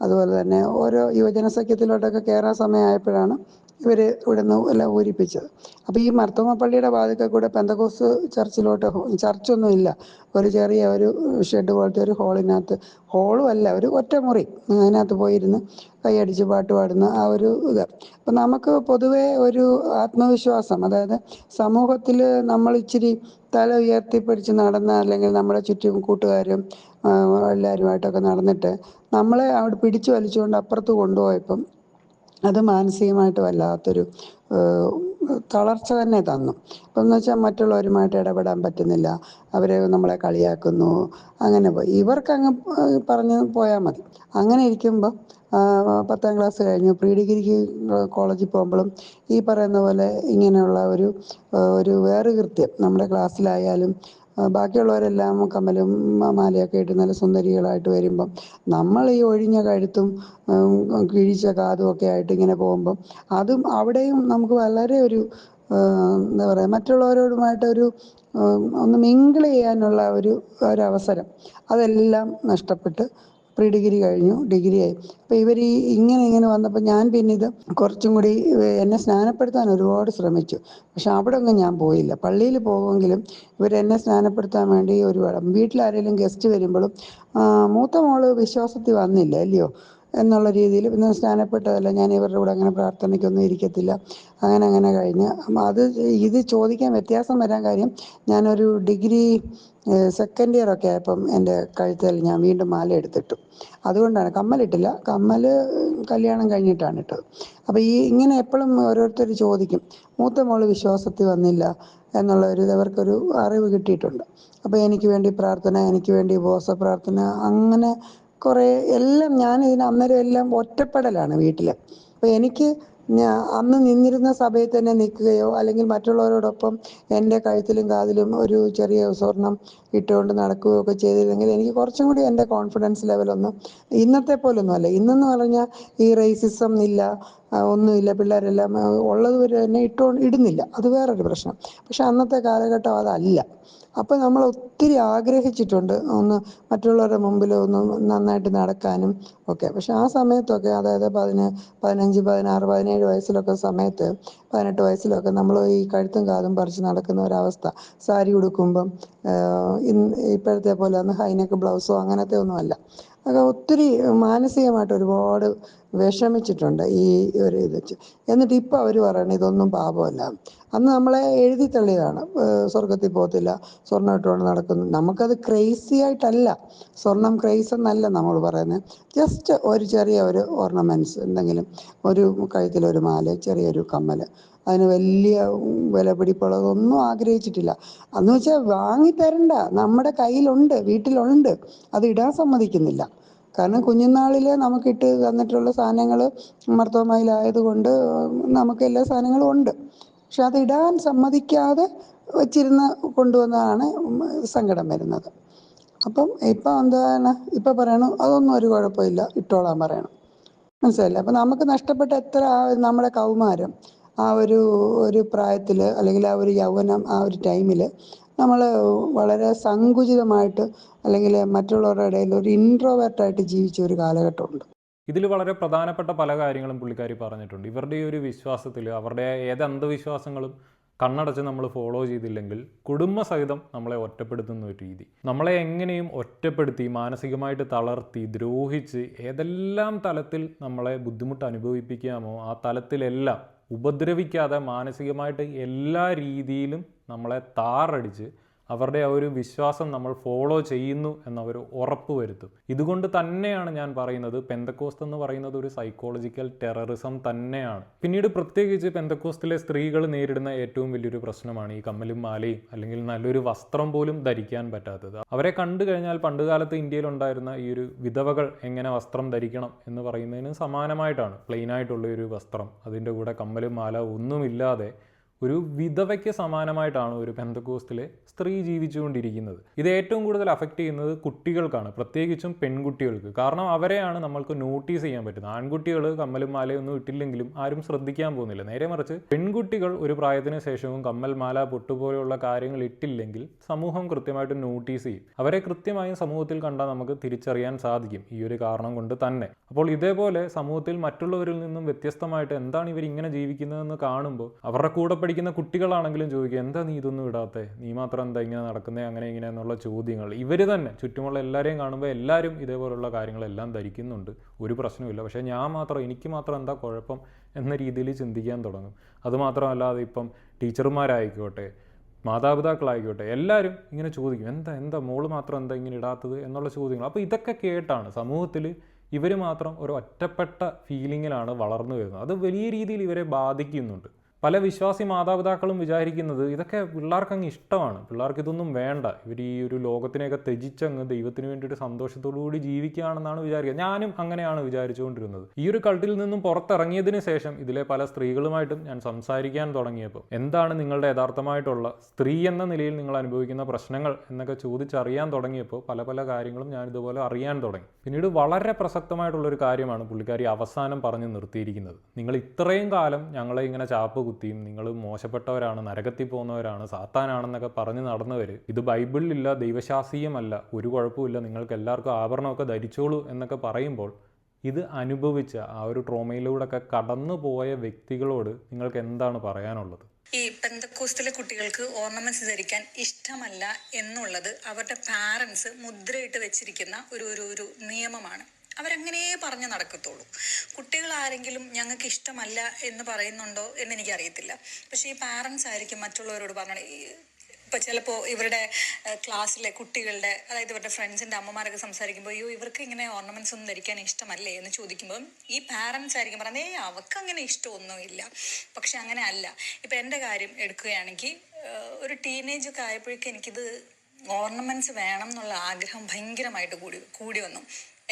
അതുപോലെ തന്നെ ഓരോ യുവജന സഖ്യത്തിലോട്ടൊക്കെ കയറാൻ സമയമായപ്പോഴാണ് ഇവർ ഇവിടെ നിന്ന് എല്ലാം ഊരിപ്പിച്ചത്. അപ്പോൾ ഈ മാർത്തോമാ പള്ളിയുടെ വാതിൽക്കൽ കൂടെ പെന്തക്കോസ്ത് ചർച്ചൊന്നും ഇല്ല. ഒരു ചെറിയ ഒരു ഷെഡ് പോലത്തെ ഒരു ഹോളിനകത്ത്, ഹോളും അല്ല, ഒരു ഒറ്റ മുറി, അതിനകത്ത് പോയിരുന്ന് കൈയടിച്ച് പാട്ട് പാടുന്ന ആ ഒരു ഇത്. അപ്പം നമുക്ക് പൊതുവേ ഒരു ആത്മവിശ്വാസം, അതായത് സമൂഹത്തിൽ നമ്മൾ ഇച്ചിരി തല ഉയർത്തിപ്പിടിച്ച് നടന്ന, അല്ലെങ്കിൽ നമ്മുടെ ചുറ്റും കൂട്ടുകാരും എല്ലാവരുമായിട്ടൊക്കെ നടന്നിട്ട് നമ്മളെ അവിടെ പിടിച്ചു വലിച്ചുകൊണ്ട് അപ്പുറത്ത് കൊണ്ടുപോയപ്പം അത് മാനസികമായിട്ട് വല്ലാത്തൊരു തളർച്ച തന്നെ തന്നു. ഇപ്പം എന്ന് വെച്ചാൽ മറ്റുള്ളവരുമായിട്ട് ഇടപെടാൻ പറ്റുന്നില്ല, അവർ നമ്മളെ കളിയാക്കുന്നു, അങ്ങനെ പോയി. ഇവർക്കങ്ങ് പറഞ്ഞ് പോയാൽ മതി. അങ്ങനെ ഇരിക്കുമ്പോൾ 10ാം ക്ലാസ് കഴിഞ്ഞു പ്രീ ഡിഗ്രിക്ക് കോളേജിൽ പോകുമ്പോഴും ഈ പറയുന്ന പോലെ ഇങ്ങനെയുള്ള ഒരു വേറുകൃത്യം നമ്മുടെ ക്ലാസ്സിലായാലും ബാക്കിയുള്ളവരെല്ലാം കമ്മലും മാലയൊക്കെ ഇട്ട് നല്ല സുന്ദരികളായിട്ട് വരുമ്പം നമ്മൾ ഈ ഒഴിഞ്ഞ കഴുത്തും കിഴിച്ച കാതും ഒക്കെ ആയിട്ട് ഇങ്ങനെ പോകുമ്പം അതും അവിടെയും നമുക്ക് വളരെ എന്താ പറയുക, മറ്റുള്ളവരോടുമായിട്ടൊരു ഒന്ന് മിങ്കിൾ ചെയ്യാനുള്ള ഒരവസരം അതെല്ലാം നഷ്ടപ്പെട്ട് പ്രീ ഡിഗ്രി കഴിഞ്ഞു, ഡിഗ്രി ആയി. അപ്പോൾ ഇവർ ഇങ്ങനെ വന്നപ്പോൾ ഞാൻ പിന്നെ ഇത് കുറച്ചും കൂടി എന്നെ സ്നാനപ്പെടുത്താൻ ഒരുപാട് ശ്രമിച്ചു. പക്ഷെ അവിടെ ഒന്നും ഞാൻ പോയില്ല. പള്ളിയിൽ പോകുമെങ്കിലും ഇവരെന്നെ സ്നാനപ്പെടുത്താൻ വേണ്ടി വീട്ടിലാരെങ്കിലും ഗസ്റ്റ് വരുമ്പോഴും മൂത്ത മോള് വിശ്വാസത്തിൽ വന്നില്ല അല്ലയോ എന്നുള്ള രീതിയിൽ പിന്നെ സ്നാനപ്പെട്ടതല്ല, ഞാൻ ഇവരുടെ കൂടെ അങ്ങനെ പ്രാർത്ഥനയ്ക്കൊന്നും ഇരിക്കത്തില്ല, അങ്ങനെ കഴിഞ്ഞ്. ഇത് ചോദിക്കാൻ വ്യത്യാസം വരാൻ കാര്യം, ഞാനൊരു ഡിഗ്രി സെക്കൻഡ് ഇയർ ഒക്കെ ആയപ്പം എൻ്റെ കഴുത്തിൽ ഞാൻ വീണ്ടും മാല എടുത്തിട്ടു. അതുകൊണ്ടാണ് കമ്മലിട്ടില്ല. കമ്മൽ കല്യാണം കഴിഞ്ഞിട്ടാണ് ഇട്ടത്. അപ്പോൾ ഇങ്ങനെ എപ്പോഴും ഓരോരുത്തർ ചോദിക്കും, മൂത്ത മോള് വിശ്വാസത്തിൽ വന്നില്ല എന്നുള്ള അവർക്കൊരു അറിവ് കിട്ടിയിട്ടുണ്ട്. അപ്പോൾ എനിക്ക് വേണ്ടി പ്രാർത്ഥന, എനിക്ക് വേണ്ടി ഉപവാസ പ്രാർത്ഥന, അങ്ങനെ കുറേ എല്ലാം. ഞാൻ അന്നേരം എല്ലാം ഒറ്റപ്പെടലാണ് വീട്ടിൽ. അപ്പോൾ എനിക്ക് അന്ന് നിന്നിരുന്ന സഭയിൽ തന്നെ നിൽക്കുകയോ അല്ലെങ്കിൽ മറ്റുള്ളവരോടൊപ്പം എൻ്റെ കഴുത്തിലും കാതിലും ഒരു ചെറിയ സ്വർണം ഇട്ടുകൊണ്ട് നടക്കുകയോ ഒക്കെ ചെയ്തിരുന്നെങ്കിൽ എനിക്ക് കുറച്ചും കൂടി എൻ്റെ കോൺഫിഡൻസ് ലെവലൊന്നും ഇന്നത്തെ പോലൊന്നും അല്ല. ഇന്നെന്ന് പറഞ്ഞാൽ ഈ റേസിസം ഇല്ല, ഒന്നുമില്ല, പിള്ളേരെല്ലാം ഉള്ളത് തന്നെ ഇടുന്നില്ല, അത് വേറൊരു പ്രശ്നം. പക്ഷെ അന്നത്തെ കാലഘട്ടം അതല്ല. അപ്പം നമ്മൾ ഒത്തിരി ആഗ്രഹിച്ചിട്ടുണ്ട് ഒന്ന് മറ്റുള്ളവരുടെ മുമ്പിൽ ഒന്ന് നന്നായിട്ട് നടക്കാനും ഒക്കെ. പക്ഷെ ആ സമയത്തൊക്കെ, അതായത് 15, 16, 17 വയസ്സിലൊക്കെ സമയത്ത്, 18 വയസ്സിലൊക്കെ നമ്മൾ ഈ കഴുത്തും കാതും പറിച്ച് നടക്കുന്ന ഒരവസ്ഥ. സാരി ഉടുക്കുമ്പം ഇപ്പോഴത്തെ പോലെ ഒന്ന് ഹൈനെക്ക് ബ്ലൗസോ അങ്ങനത്തെ ഒന്നുമല്ല. അത് ഒത്തിരി മാനസികമായിട്ട് ഒരുപാട് വിഷമിച്ചിട്ടുണ്ട് ഈ ഒരു ഇത് വെച്ച്. എന്നിട്ട് ഇപ്പം അവർ പറയണം ഇതൊന്നും പാപമല്ല. അന്ന് നമ്മളെ എഴുതി തള്ളിയതാണ്, സ്വർഗത്തിൽ പോകത്തില്ല, സ്വർണ്ണം ഇട്ടുകൊണ്ട് നടക്കുന്നു. നമുക്കത് ക്രേസി ആയിട്ടല്ല, സ്വർണം ക്രേസ് എന്നല്ല നമ്മൾ പറയുന്നത്. ജസ്റ്റ് ഒരു ചെറിയ ഒരു ഓർണമെൻറ്റ്സ്, എന്തെങ്കിലും ഒരു കഴുത്തിലൊരു മാല, ചെറിയൊരു കമ്മൽ, അതിന് വലിയ വിലപിടിപ്പുള്ളതൊന്നും ആഗ്രഹിച്ചിട്ടില്ല. അന്ന് വെച്ചാൽ വാങ്ങിത്തരണ്ട, നമ്മുടെ കയ്യിലുണ്ട്, വീട്ടിലുണ്ട്, അത് ഇടാൻ സമ്മതിക്കുന്നില്ല. കാരണം കുഞ്ഞുനാളിൽ നമുക്കിട്ട് തന്നിട്ടുള്ള സാധനങ്ങൾ മർത്തോമയിലായതുകൊണ്ട് നമുക്ക് എല്ലാ സാധനങ്ങളും ഉണ്ട്. പക്ഷെ അത് ഇടാൻ സമ്മതിക്കാതെ വച്ചിരുന്ന് കൊണ്ടുവന്നതാണ് സങ്കടം വരുന്നത്. അപ്പം ഇപ്പം എന്താണ്, ഇപ്പം പറയണം അതൊന്നും ഒരു കുഴപ്പമില്ല, ഇട്ടോളാൻ പറയണം. മനസ്സിലായില്ലേ? അപ്പം നമുക്ക് നഷ്ടപ്പെട്ട എത്ര നമ്മുടെ കൗമാരം, ആ ഒരു പ്രായത്തിൽ, അല്ലെങ്കിൽ ആ ഒരു യൗവനം, ആ ഒരു ടൈമിൽ നമ്മൾ വളരെ സങ്കുചിതമായിട്ട്, അല്ലെങ്കിൽ മറ്റുള്ളവരുടെ ഇടയിൽ ഒരു ഇൻട്രോവേർട്ടായിട്ട് ജീവിച്ച ഒരു കാലഘട്ടമുണ്ട്. ഇതിൽ വളരെ പ്രധാനപ്പെട്ട പല കാര്യങ്ങളും പുള്ളിക്കാരി പറഞ്ഞിട്ടുണ്ട്. ഇവരുടെ ഈ ഒരു വിശ്വാസത്തിൽ അവരുടെ ഏത് അന്ധവിശ്വാസങ്ങളും കണ്ണടച്ച് നമ്മൾ ഫോളോ ചെയ്തില്ലെങ്കിൽ കുടുംബസഹിതം നമ്മളെ ഒറ്റപ്പെടുത്തുന്ന ഒരു രീതി, നമ്മളെ എങ്ങനെയും ഒറ്റപ്പെടുത്തി മാനസികമായിട്ട് തളർത്തി ദ്രോഹിച്ച് ഏതെല്ലാം തലത്തിൽ നമ്മളെ ബുദ്ധിമുട്ട് അനുഭവിപ്പിക്കാമോ ആ തലത്തിലെല്ലാം ഉപദ്രവിക്കാതെ മാനസികമായിട്ട് എല്ലാ രീതിയിലും നമ്മളെ താറടിച്ച് അവരുടെ ആ ഒരു വിശ്വാസം നമ്മൾ ഫോളോ ചെയ്യുന്നു എന്നവർ ഉറപ്പ് വരുത്തും. ഇതുകൊണ്ട് തന്നെയാണ് ഞാൻ പറയുന്നത് പെന്തക്കോസ്ത് എന്ന് പറയുന്നത് ഒരു സൈക്കോളജിക്കൽ ടെററിസം തന്നെയാണ്. പിന്നീട് പ്രത്യേകിച്ച് പെന്തക്കോസ്തിലെ സ്ത്രീകൾ നേരിടുന്ന ഏറ്റവും വലിയൊരു പ്രശ്നമാണ് ഈ കമ്മലും മാലയും, അല്ലെങ്കിൽ നല്ലൊരു വസ്ത്രം പോലും ധരിക്കാൻ പറ്റാത്തത്. അവരെ കണ്ടു കഴിഞ്ഞാൽ പണ്ടുകാലത്ത് ഇന്ത്യയിലുണ്ടായിരുന്ന ഈ ഒരു വിധവകൾ എങ്ങനെ വസ്ത്രം ധരിക്കണം എന്ന് പറയുന്നതിന് സമാനമായിട്ടാണ്. പ്ലെയിനായിട്ടുള്ള ഒരു വസ്ത്രം, അതിൻ്റെ കൂടെ കമ്മലും മാല ഒന്നുമില്ലാതെ ഒരു വിധവയ്ക്ക് സമാനമായിട്ടാണ് ഒരു പെന്തക്കോസ്തിലെ സ്ത്രീ ജീവിച്ചുകൊണ്ടിരിക്കുന്നത്. ഇത് ഏറ്റവും കൂടുതൽ അഫക്റ്റ് ചെയ്യുന്നത് കുട്ടികൾക്കാണ്, പ്രത്യേകിച്ചും പെൺകുട്ടികൾക്ക്. കാരണം അവരെയാണ് നമ്മൾക്ക് നോട്ടീസ് ചെയ്യാൻ പറ്റുന്നത്. ആൺകുട്ടികൾ കമ്മലും മാലയൊന്നും ഇട്ടില്ലെങ്കിലും ആരും ശ്രദ്ധിക്കാൻ പോകുന്നില്ല. നേരെ മറിച്ച് പെൺകുട്ടികൾ ഒരു പ്രായത്തിന് ശേഷവും കമ്മൽ, മാല, പൊട്ടുപോലെയുള്ള കാര്യങ്ങൾ ഇട്ടില്ലെങ്കിൽ സമൂഹം കൃത്യമായിട്ട് നോട്ടീസ് ചെയ്യും. അവരെ കൃത്യമായും സമൂഹത്തിൽ കണ്ടാൽ നമുക്ക് തിരിച്ചറിയാൻ സാധിക്കും, ഈ ഒരു കാരണം കൊണ്ട് തന്നെ. അപ്പോൾ ഇതേപോലെ സമൂഹത്തിൽ മറ്റുള്ളവരിൽ നിന്നും വ്യത്യസ്തമായിട്ട് എന്താണ് ഇവർ ഇങ്ങനെ ജീവിക്കുന്നതെന്ന് കാണുമ്പോൾ അവരുടെ കൂടെ പഠിക്കുന്ന കുട്ടികളാണെങ്കിലും ചോദിക്കുക, എന്താ നീ ഇതൊന്നും ഇടാത്തേ, നീ മാത്രം എന്താ ഇങ്ങനെ നടക്കുന്നേ, അങ്ങനെ ഇങ്ങനെ എന്നുള്ള ചോദ്യങ്ങൾ. ഇവർ തന്നെ ചുറ്റുമുള്ള എല്ലാവരെയും കാണുമ്പോൾ എല്ലാവരും ഇതേപോലുള്ള കാര്യങ്ങളെല്ലാം ധരിക്കുന്നുണ്ട്, ഒരു പ്രശ്നമില്ല, പക്ഷേ ഞാൻ മാത്രം, എനിക്ക് മാത്രം എന്താ കുഴപ്പം എന്ന രീതിയിൽ ചിന്തിക്കാൻ തുടങ്ങും. അതുമാത്രമല്ലാതെ ഇപ്പം ടീച്ചർമാരായിക്കോട്ടെ, മാതാപിതാക്കളായിക്കോട്ടെ, എല്ലാവരും ഇങ്ങനെ ചോദിക്കും, എന്താ മോള് മാത്രം എന്താ ഇങ്ങനെ ഇടാത്തത് എന്നുള്ള ചോദ്യങ്ങൾ. അപ്പോൾ ഇതൊക്കെ കേട്ടാണ് സമൂഹത്തിൽ ഇവർ മാത്രം ഒരു ഒറ്റപ്പെട്ട ഫീലിങ്ങിലാണ് വളർന്നു വരുന്നത്. അത് വലിയ രീതിയിൽ ഇവരെ ബാധിക്കുന്നുണ്ട്. പല വിശ്വാസി മാതാപിതാക്കളും വിചാരിക്കുന്നത് ഇതൊക്കെ പിള്ളേർക്കങ്ങ് ഇഷ്ടമാണ്, പിള്ളേർക്ക് ഇതൊന്നും വേണ്ട, ഇവർ ഈ ഒരു ലോകത്തിനെയൊക്കെ ത്യജിച്ചങ്ങ് ദൈവത്തിന് വേണ്ടിയിട്ട് സന്തോഷത്തോടുകൂടി ജീവിക്കുകയാണെന്നാണ് വിചാരിക്കുക. ഞാനും അങ്ങനെയാണ് വിചാരിച്ചുകൊണ്ടിരുന്നത്. ഈ ഒരു കൾട്ടിൽ നിന്നും പുറത്തിറങ്ങിയതിന് ശേഷം ഇതിലെ പല സ്ത്രീകളുമായിട്ടും ഞാൻ സംസാരിക്കാൻ തുടങ്ങിയപ്പോൾ എന്താണ് നിങ്ങളുടെ യഥാർത്ഥമായിട്ടുള്ള സ്ത്രീ എന്ന നിലയിൽ നിങ്ങൾ അനുഭവിക്കുന്ന പ്രശ്നങ്ങൾ എന്നൊക്കെ ചോദിച്ചറിയാൻ തുടങ്ങിയപ്പോൾ പല കാര്യങ്ങളും ഞാൻ ഇതുപോലെ അറിയാൻ തുടങ്ങി. പിന്നീട് വളരെ പ്രസക്തമായിട്ടുള്ളൊരു കാര്യമാണ് പുള്ളിക്കാരി അവസാനം പറഞ്ഞു നിർത്തിയിരിക്കുന്നത്. നിങ്ങൾ ഇത്രയും കാലം ഞങ്ങളെ ഇങ്ങനെ ചാപ്പ് കുത്തിയും നിങ്ങൾ മോശപ്പെട്ടവരാണ്, നരകത്തിൽ പോകുന്നവരാണ്, സാത്താനാണെന്നൊക്കെ പറഞ്ഞ് നടന്നവർ ഇത് ബൈബിളിലില്ല, ദൈവശാസ്ത്രീയമല്ല, ഒരു കുഴപ്പമില്ല, നിങ്ങൾക്ക് എല്ലാവർക്കും ആഭരണമൊക്കെ ധരിച്ചോളൂ എന്നൊക്കെ പറയുമ്പോൾ ഇത് അനുഭവിച്ച ആ ഒരു ട്രോമയിലൂടെയൊക്കെ കടന്നു പോയ വ്യക്തികളോട് നിങ്ങൾക്ക് എന്താണ് പറയാനുള്ളത്? ഈ പെന്തക്കോസ്തിലെ കുട്ടികൾക്ക് ഓർണമെന്റ്സ് ധരിക്കാൻ ഇഷ്ടമല്ല എന്നുള്ളത് അവരുടെ പാരൻസ് മുദ്രയിട്ട് വെച്ചിരിക്കുന്ന ഒരു നിയമമാണ്. അവരങ്ങനെ പറഞ്ഞ് നടക്കത്തുള്ളൂ. കുട്ടികൾ ആരെങ്കിലും ഞങ്ങൾക്ക് ഇഷ്ടമല്ല എന്ന് പറയുന്നുണ്ടോ എന്ന് എനിക്കറിയത്തില്ല. പക്ഷേ ഈ പാരൻസ് ആയിരിക്കും മറ്റുള്ളവരോട് പറഞ്ഞത്. ഇപ്പം ചിലപ്പോൾ ഇവരുടെ ക്ലാസ്സിലെ കുട്ടികളുടെ, അതായത് ഇവരുടെ ഫ്രണ്ട്സിൻ്റെ അമ്മമാരൊക്കെ സംസാരിക്കുമ്പോൾ, അയ്യോ ഇവർക്ക് ഇങ്ങനെ ഓർണമെന്റ്സ് ഒന്നും ധരിക്കാൻ ഇഷ്ടമല്ലേ എന്ന് ചോദിക്കുമ്പോൾ ഈ പാരൻസ് ആയിരിക്കും പറയുന്നത്, അവർക്ക് അങ്ങനെ ഇഷ്ടമൊന്നുമില്ല. പക്ഷെ അങ്ങനെ അല്ല. ഇപ്പം എൻ്റെ കാര്യം എടുക്കുകയാണെങ്കിൽ ഒരു ടീനേജ് ഒക്കെ ആയപ്പോഴേക്കും എനിക്കിത് ഓർണമെന്റ്സ് വേണം എന്നുള്ള ആഗ്രഹം ഭയങ്കരമായിട്ട് കൂടി വന്നു.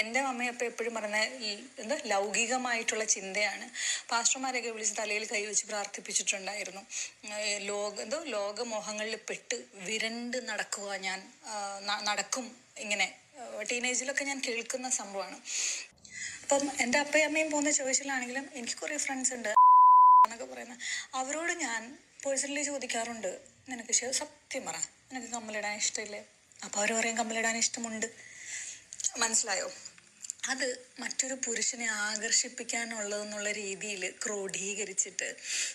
എൻ്റെ അമ്മയപ്പം എപ്പോഴും പറയുന്നത് ലൗകികമായിട്ടുള്ള ചിന്തയാണ്. പാസ്റ്റർമാരെയൊക്കെ വിളിച്ച് തലയിൽ കൈവച്ച് പ്രാർത്ഥിപ്പിച്ചിട്ടുണ്ടായിരുന്നു. ലോകമോഹങ്ങളിൽ പെട്ട് വിരണ്ട് നടക്കുക, ഞാൻ നടക്കും. ഇങ്ങനെ ടീനേജിലൊക്കെ ഞാൻ കേൾക്കുന്ന സംഭവമാണ്. അപ്പം എൻ്റെ അപ്പയും അമ്മയും പോകുന്ന ചോദിച്ചിലാണെങ്കിലും എനിക്ക് കുറേ ഫ്രണ്ട്സ് ഉണ്ട് എന്നൊക്കെ പറയുന്നത്. അവരോട് ഞാൻ പേഴ്സണലി ചോദിക്കാറുണ്ട്, നിനക്ക് സത്യം പറ, നിനക്ക് കമ്മലിടാൻ ഇഷ്ടമില്ലേ? അപ്പോൾ അവർ പറയും കമ്മലിടാൻ ഇഷ്ടമുണ്ട്. മനസ്സിലായോ? അത് മറ്റൊരു പുരുഷനെ ആകർഷിപ്പിക്കാനുള്ളതെന്നുള്ള രീതിയിൽ ക്രോഡീകരിച്ചിട്ട്,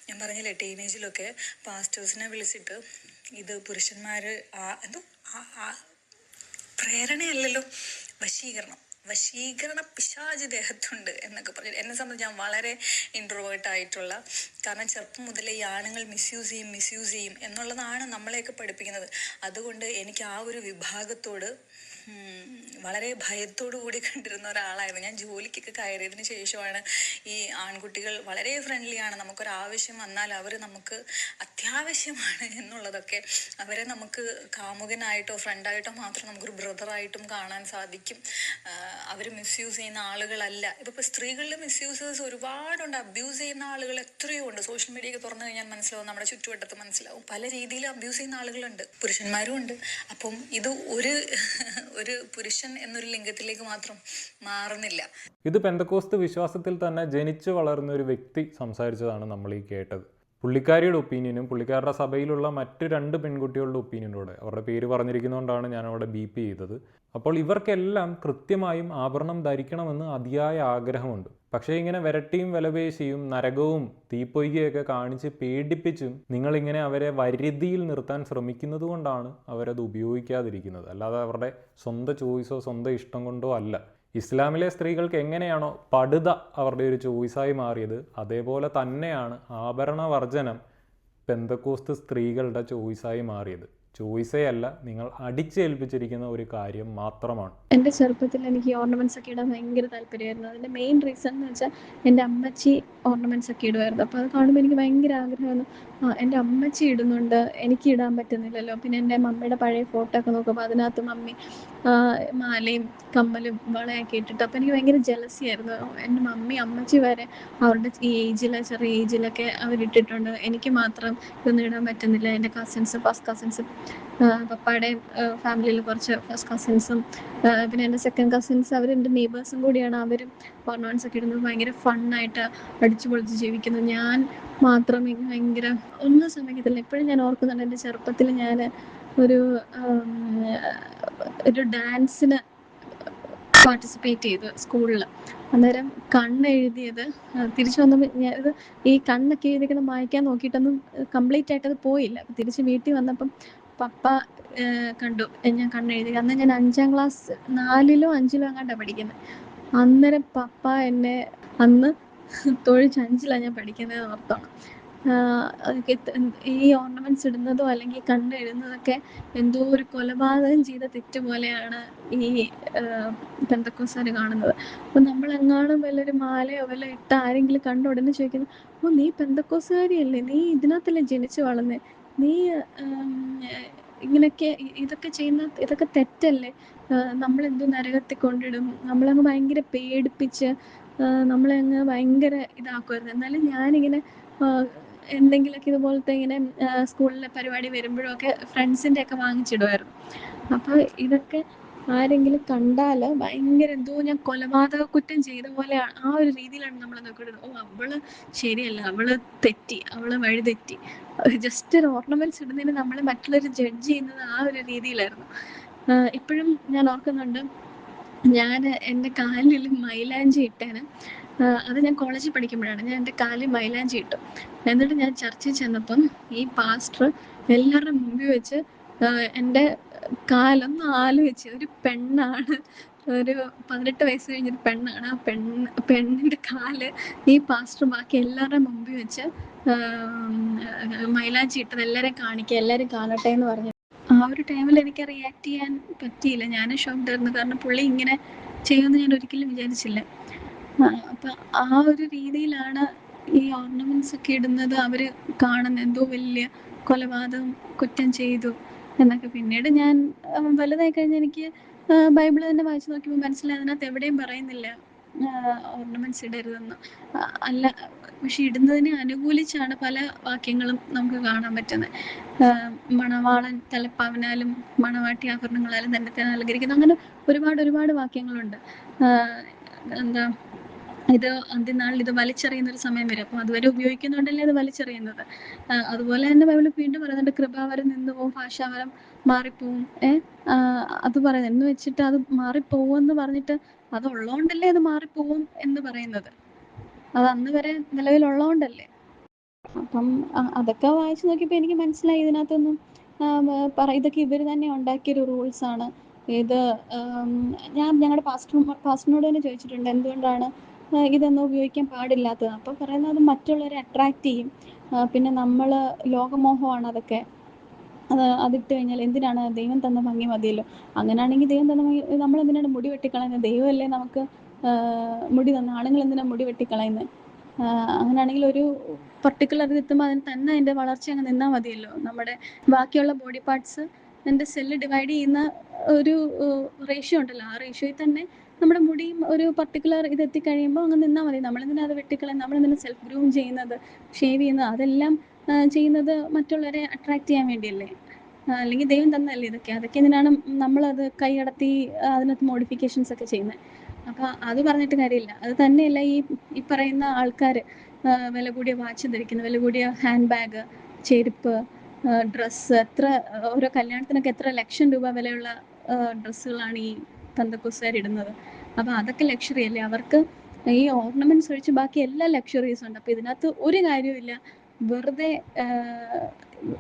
ഞാൻ പറഞ്ഞില്ലേ ടീനേജിലൊക്കെ പാസ്റ്റേഴ്സിനെ വിളിച്ചിട്ട് ഇത് പുരുഷന്മാർ പ്രേരണയല്ലല്ലോ, വശീകരണം വശീകരണ പിശാച് ദേഹത്തുണ്ട് എന്നൊക്കെ പറഞ്ഞു. എന്നെ സംബന്ധിച്ച് ഞാൻ വളരെ ഇൻട്രോവേർട്ട് ആയിട്ടുള്ള, കാരണം ചെറുപ്പം മുതലേ ഈ ആണുങ്ങൾ മിസ്യൂസ് ചെയ്യും എന്നുള്ളതാണ് നമ്മളെയൊക്കെ പഠിപ്പിക്കുന്നത്. അതുകൊണ്ട് എനിക്ക് ആ ഒരു വിഭാഗത്തോട് വളരെ ഭയത്തോടു കൂടി കണ്ടിരുന്ന ഒരാളായിരുന്നു. ഞാൻ ജോലിക്കൊക്കെ കയറിയതിന് ശേഷമാണ് ഈ ആൺകുട്ടികൾ വളരെ ഫ്രണ്ട്ലിയാണ്, നമുക്കൊരാവശ്യം വന്നാൽ അവർ നമുക്ക് അത്യാവശ്യമാണ് എന്നുള്ളതൊക്കെ, അവരെ നമുക്ക് കാമുകനായിട്ടോ ഫ്രണ്ടായിട്ടോ മാത്രം നമുക്കൊരു ബ്രദറായിട്ടും കാണാൻ സാധിക്കും. അവർ മിസ്യൂസ് ചെയ്യുന്ന ആളുകളല്ല. ഇപ്പോൾ സ്ത്രീകളിൽ മിസ്യൂസേഴ്സ് ഒരുപാടുണ്ട്, അബ്യൂസ് ചെയ്യുന്ന ആളുകൾ എത്രയോ ഉണ്ട്. സോഷ്യൽ മീഡിയ തുറന്നു കഴിഞ്ഞാൽ മനസ്സിലാവും, നമ്മുടെ ചുറ്റുവട്ടത്ത് മനസ്സിലാവും. പല രീതിയിൽ അബ്യൂസ് ചെയ്യുന്ന ആളുകളുണ്ട്, പുരുഷന്മാരും ഉണ്ട്. അപ്പം ഇത് ഒരു പുരുഷൻ എന്നൊരു ലിംഗത്തിലേക്ക് മാത്രം മാറുന്നില്ല. ഇത് പെന്തക്കോസ്ത് വിശ്വാസത്തിൽ തന്നെ ജനിച്ചു വളർന്ന ഒരു വ്യക്തി സംസാരിച്ചതാണ് നമ്മൾ ഈ കേട്ടത്. പുള്ളിക്കാരിയുടെ ഒപ്പീനിയനും പുള്ളിക്കാരുടെ സഭയിലുള്ള മറ്റ് 2 പെൺകുട്ടികളുടെ ഒപ്പീനിയനോടെ, അവരുടെ പേര് പറഞ്ഞിരിക്കുന്നതുകൊണ്ടാണ് ഞാൻ അവിടെ ബീപ്പ് ചെയ്തത്. അപ്പോൾ ഇവർക്കെല്ലാം കൃത്യമായും ആഭരണം ധരിക്കണമെന്ന് അതിയായ ആഗ്രഹമുണ്ട്. പക്ഷേ ഇങ്ങനെ വിരട്ടിയും വിലപേശിയും നരകവും തീപ്പൊയ്കയൊക്കെ കാണിച്ച് പേടിപ്പിച്ചും നിങ്ങളിങ്ങനെ അവരെ വരുതിയിൽ നിർത്താൻ ശ്രമിക്കുന്നത് കൊണ്ടാണ് അവരത് ഉപയോഗിക്കാതിരിക്കുന്നത്. അല്ലാതെ അവരുടെ സ്വന്തം ചോയ്സോ സ്വന്തം ഇഷ്ടം കൊണ്ടോ അല്ല. ഇസ്ലാമിലെ സ്ത്രീകൾക്ക് എങ്ങനെയാണോ പടുത അവരുടെ ഒരു ചോയ്സായി മാറിയത്, അതേപോലെ തന്നെയാണ് ആഭരണവർജനം പെന്തക്കോസ്ത് സ്ത്രീകളുടെ ചോയ്സായി മാറിയത്. ചോയ്സേ അല്ല, നിങ്ങൾ അടിച്ചേൽപ്പിച്ചിരിക്കുന്ന ഒരു കാര്യം മാത്രമാണ്. എൻ്റെ ചെറുപ്പത്തിൽ എനിക്ക് ഓർണമെൻറ്റ്സ് ഒക്കെ ഇടാൻ ഭയങ്കര താല്പര്യമായിരുന്നു. അതിൻ്റെ മെയിൻ റീസൺ എന്ന് വെച്ചാൽ എൻ്റെ അമ്മച്ചി ഓർണമെൻറ്റ്സ് ഒക്കെ ഇടുമായിരുന്നു. അപ്പോൾ അത് കാണുമ്പോൾ എനിക്ക് ഭയങ്കര ആഗ്രഹമായിരുന്നു, എൻ്റെ അമ്മച്ചി ഇടുന്നുണ്ട്, എനിക്ക് ഇടാൻ പറ്റുന്നില്ലല്ലോ. പിന്നെ എൻ്റെ മമ്മിയുടെ പഴയ ഫോട്ടോ ഒക്കെ നോക്കുമ്പോൾ അതിനകത്ത് മമ്മി മാലയും കമ്മലും വളയൊക്കെ ഇട്ടിട്ട്, അപ്പോൾ എനിക്ക് ഭയങ്കര ജലസി ആയിരുന്നു. എൻ്റെ അമ്മച്ചി വരെ അവരുടെ ഈ ചെറിയ ഏജിലൊക്കെ അവരിട്ടിട്ടുണ്ട്, എനിക്ക് മാത്രം ഇതൊന്നും ഇടാൻ പറ്റുന്നില്ല. എൻ്റെ ഫസ്റ്റ് കസിൻസും പപ്പായുടെ ഫാമിലിയിൽ കുറച്ച് ഫസ്റ്റ് കസിൻസും പിന്നെ എൻ്റെ സെക്കൻഡ് കസിൻസ്, അവരെൻ്റെ നെയ്ബേഴ്സും കൂടിയാണ്. അവരും ഓർണമെൻറ്റ്സ് ഒക്കെ ഇടുന്നത് ഭയങ്കര ഫണ്ണായിട്ട് അടിച്ചു പൊളിച്ച് ജീവിക്കുന്നു. ഞാൻ മാത്രം ഭയങ്കര ഒന്നും സമ്മതിക്കത്തില്ല. എപ്പോഴും ഞാൻ ഓർക്കുന്നുണ്ട്, എൻ്റെ ചെറുപ്പത്തിൽ ഞാൻ ഒരു ഡാൻസിന് പാർട്ടിസിപ്പേറ്റ് ചെയ്തു സ്കൂളിൽ. അന്നേരം കണ്ണെഴുതിയത് തിരിച്ചു വന്നപ്പോൾ ഇത് ഈ കണ്ണൊക്കെ എഴുതിക്കണം വായിക്കാൻ നോക്കിയിട്ടൊന്നും കംപ്ലീറ്റ് ആയിട്ടത് പോയില്ല. അപ്പം തിരിച്ച് വീട്ടിൽ വന്നപ്പം പപ്പ കണ്ടു ഞാൻ കണ്ണെഴുതി. അന്ന് ഞാൻ 5ാം ക്ലാസ് 4ലോ 5ലോ അങ്ങാണ്ടാണ് പഠിക്കുന്നത്. അന്നേരം പപ്പ എന്നെ അന്ന് തൊഴിച്ച് 5ലാണ് ഞാൻ പഠിക്കുന്നത് ഓർത്തോണം. ഈ ഓർണമെൻറ്റ്സ് ഇടുന്നതോ അല്ലെങ്കിൽ കണ്ണ് എഴുതുന്നതൊക്കെ എന്തോ ഒരു കൊലപാതകം ചെയ്ത തെറ്റ് പോലെയാണ് ഈ പെന്തക്കോസ്തുകാർ കാണുന്നത്. അപ്പോൾ നമ്മളെങ്ങാനും വല്ലൊരു മാലയോ വല്ല ഇട്ട ആരെങ്കിലും കണ്ട ഉടനെ ചോദിക്കുന്നു, ഓ നീ പെന്തക്കോസ്തുകാരിയല്ലേ, നീ ഇതിനകത്തല്ലേ ജനിച്ചു വളർന്നേ, നീ ഇങ്ങനെയൊക്കെ ഇതൊക്കെ തെറ്റല്ലേ, നമ്മളെന്തോ നരകത്തിൽ കൊണ്ടിടും, നമ്മളങ്ങ് ഭയങ്കര പേടിപ്പിച്ച് നമ്മളെ അങ്ങ് ഭയങ്കര ഇതാക്കുമായിരുന്നു. എന്നാലും ഞാനിങ്ങനെ എന്തെങ്കിലുമൊക്കെ ഇതുപോലത്തെ ഇങ്ങനെ സ്കൂളിലെ പരിപാടി വരുമ്പോഴൊക്കെ ഫ്രണ്ട്സിൻ്റെ ഒക്കെ വാങ്ങിച്ചിടുമായിരുന്നു. അപ്പോൾ ഇതൊക്കെ ആരെങ്കിലും കണ്ടാൽ ഭയങ്കര എന്തോ ഞാൻ കൊലപാതക കുറ്റം ചെയ്ത പോലെ ആ ഒരു രീതിയിലാണ് നമ്മൾ നോക്കിയിടുന്നത്. ഓ അവള് ശരിയല്ല, അവള് തെറ്റി, അവള് വഴിതെറ്റി. ജസ്റ്റ് ഒരു ഓർണമെൻറ്റ്സ് ഇടുന്നതിന് നമ്മളെ മറ്റുള്ളവർ ജഡ്ജ് ചെയ്യുന്നത് ആ ഒരു രീതിയിലായിരുന്നു. ഇപ്പോഴും ഞാൻ ഓർക്കുന്നുണ്ട്, ഞാൻ എൻ്റെ കാലിൽ മൈലാഞ്ചി ഇട്ടേന്. അത് ഞാൻ കോളേജിൽ പഠിക്കുമ്പോഴാണ്. ഞാൻ എൻ്റെ കാലിൽ മൈലാഞ്ചി ഇട്ടു. എന്നിട്ട് ഞാൻ ചർച്ചിൽ ചെന്നപ്പം ഈ പാസ്റ്റർ എല്ലാവരുടെ മുമ്പിൽ വെച്ച് എൻ്റെ കാലൊന്ന് ആലോചിച്ച്, ഒരു പെണ്ണാണ്, ഒരു 18 വയസ്സ് കഴിഞ്ഞൊരു പെണ്ണാണ്. ആ പെണ്ണിൻ്റെ കാല് ഈ പാസ്റ്റർ ബാക്കി എല്ലാവരുടെ മുമ്പിൽ വെച്ച് മൈലാഞ്ചി ഇട്ടത് എല്ലാവരെയും കാണിക്കുക, എല്ലാവരും കാണട്ടെ എന്ന് പറഞ്ഞു. ആ ഒരു ടൈമിൽ എനിക്ക് റിയാക്ട് ചെയ്യാൻ പറ്റിയില്ല. ഞാനും ഷോക്ക്ഡായിരുന്നു, കാരണം പുള്ളി ഇങ്ങനെ ചെയ്യുമെന്ന് ഞാൻ ഒരിക്കലും വിചാരിച്ചില്ല. അപ്പം ആ ഒരു രീതിയിലാണ് ഈ ഓർണമെൻറ്റ്സ് ഒക്കെ ഇടുന്നത് അവർ കാണുന്നത്, എന്തോ വലിയ കൊലപാതകം കുറ്റം ചെയ്തു എന്നൊക്കെ. പിന്നീട് ഞാൻ വലുതായി കഴിഞ്ഞാൽ എനിക്ക് ബൈബിൾ തന്നെ വായിച്ച് നോക്കിയപ്പോൾ മനസ്സിലായി, അതിനകത്ത് എവിടെയും പറയുന്നില്ല ഓർണമെൻറ്റ്സ് ഇടരുതെന്ന്. അല്ല, പക്ഷെ ഇടുന്നതിനെ അനുകൂലിച്ചാണ് പല വാക്യങ്ങളും നമുക്ക് കാണാൻ പറ്റുന്നത്. മണവാളൻ തലപ്പാവിനാലും മണവാട്ടി ആഭരണങ്ങളാലും തന്നെ അലങ്കരിക്കുന്നു, അങ്ങനെ ഒരുപാട് വാക്യങ്ങളുണ്ട്. എന്താ ഇത് അന്ത്യനാളിൽ ഇത് വലിച്ചെറിയുന്നൊരു സമയം വരും, അപ്പോൾ അതുവരെ ഉപയോഗിക്കുന്നുണ്ടല്ലേ അത് വലിച്ചെറിയുന്നത്. അതുപോലെ തന്നെ ബൈബിളിൽ വീണ്ടും പറയുന്നുണ്ട്, കൃപാവരം നിന്ന് പോവും, ഭാഷാവരം മാറിപ്പോവും. അത് പറയുന്നത് എന്ന് വെച്ചിട്ട് അത് മാറിപ്പോവുമെന്ന് പറഞ്ഞിട്ട് അതുള്ളതുകൊണ്ടല്ലേ അത് മാറിപ്പോവും എന്ന് പറയുന്നത്. അത് അന്ന് വരെ നിലവിലുള്ളതുകൊണ്ടല്ലേ. അപ്പം അതൊക്കെ വായിച്ചു നോക്കിയപ്പോൾ എനിക്ക് മനസ്സിലായി, ഇതിനകത്തൊന്നും ഇതൊക്കെ ഇവർ തന്നെ ഉണ്ടാക്കിയൊരു റൂൾസാണ്. ഇത് ഞാൻ ഞങ്ങളുടെ പാസ്റ്ററിനോട് തന്നെ ചോദിച്ചിട്ടുണ്ട് എന്തുകൊണ്ടാണ് ഇതൊന്നും ഉപയോഗിക്കാൻ പാടില്ലാത്തത്. അപ്പോൾ പറയുന്നത് അത് മറ്റുള്ളവരെ അട്രാക്റ്റ് ചെയ്യും, പിന്നെ നമ്മൾ ലോകമോഹമാണ് അതൊക്കെ, അതിട്ട് കഴിഞ്ഞാൽ എന്തിനാണ്, ദൈവം തന്ന ഭംഗി മതിയല്ലോ. അങ്ങനെയാണെങ്കിൽ ദൈവം തന്ന ഭംഗി നമ്മൾ എന്തിനാണ് മുടി വെട്ടിക്കളയുന്നത്? ദൈവമല്ലേ നമുക്ക് മുടി തന്ന, ആണുങ്ങൾ എന്തിനാണ് മുടി വെട്ടിക്കളയുന്നത്? അങ്ങനെയാണെങ്കിൽ ഒരു പർട്ടിക്കുലർ ഇത് എത്തുമ്പോൾ അതിന് തന്നെ അതിൻ്റെ വളർച്ച അങ്ങ് നിന്നാൽ മതിയല്ലോ. നമ്മുടെ ബാക്കിയുള്ള ബോഡി പാർട്സ് എൻ്റെ സെല്ല് ഡിവൈഡ് ചെയ്യുന്ന ഒരു റേഷ്യോ ഉണ്ടല്ലോ, ആ റേഷ്യോയിൽ തന്നെ നമ്മുടെ മുടിയും ഒരു പർട്ടിക്കുലർ ഇത് എത്തിക്കഴിയുമ്പോൾ അങ്ങ് നിന്നാൽ മതി. നമ്മളെന്തിനാണ് അത് വെട്ടിക്കളയുന്നത്? നമ്മളെന്തിനാണ് സെൽഫ് ഗ്രൂം ചെയ്യുന്നത്, ഷേവ് ചെയ്യുന്നത്? അതെല്ലാം ചെയ്യുന്നത് മറ്റുള്ളവരെ അട്രാക്റ്റ് ചെയ്യാൻ വേണ്ടിയല്ലേ. അല്ലെങ്കിൽ ദൈവം തന്നല്ലേ ഇതൊക്കെ. അതൊക്കെ എന്തിനാണ് നമ്മളത് കൈകടത്തി അതിനകത്ത് മോഡിഫിക്കേഷൻസ് ഒക്കെ ചെയ്യുന്നത്? അപ്പോൾ അത് പറഞ്ഞിട്ട് കാര്യമില്ല. അത് തന്നെയല്ല ഈ പറയുന്ന ആൾക്കാർ വില കൂടിയ വാച്ച് ധരിക്കുന്നത്, വില കൂടിയ ഹാൻഡ് ബാഗ്, ചെരുപ്പ്, ഡ്രസ്സ്, എത്ര ഓരോ കല്യാണത്തിനൊക്കെ എത്ര ലക്ഷം രൂപ വിലയുള്ള ഡ്രസ്സുകളാണ് ഈ പെന്തക്കോസ്തുകാർ ഇടുന്നത്. അപ്പോൾ അതൊക്കെ ലക്ഷറി അല്ലേ? അവർക്ക് ഈ ഓർണമെന്റ്സ് ഒഴിച്ച് ബാക്കി എല്ലാ ലക്ഷറീസും ഉണ്ട്. അപ്പോൾ ഇതിനകത്ത് ഒരു കാര്യവുമില്ല, വെറുതെ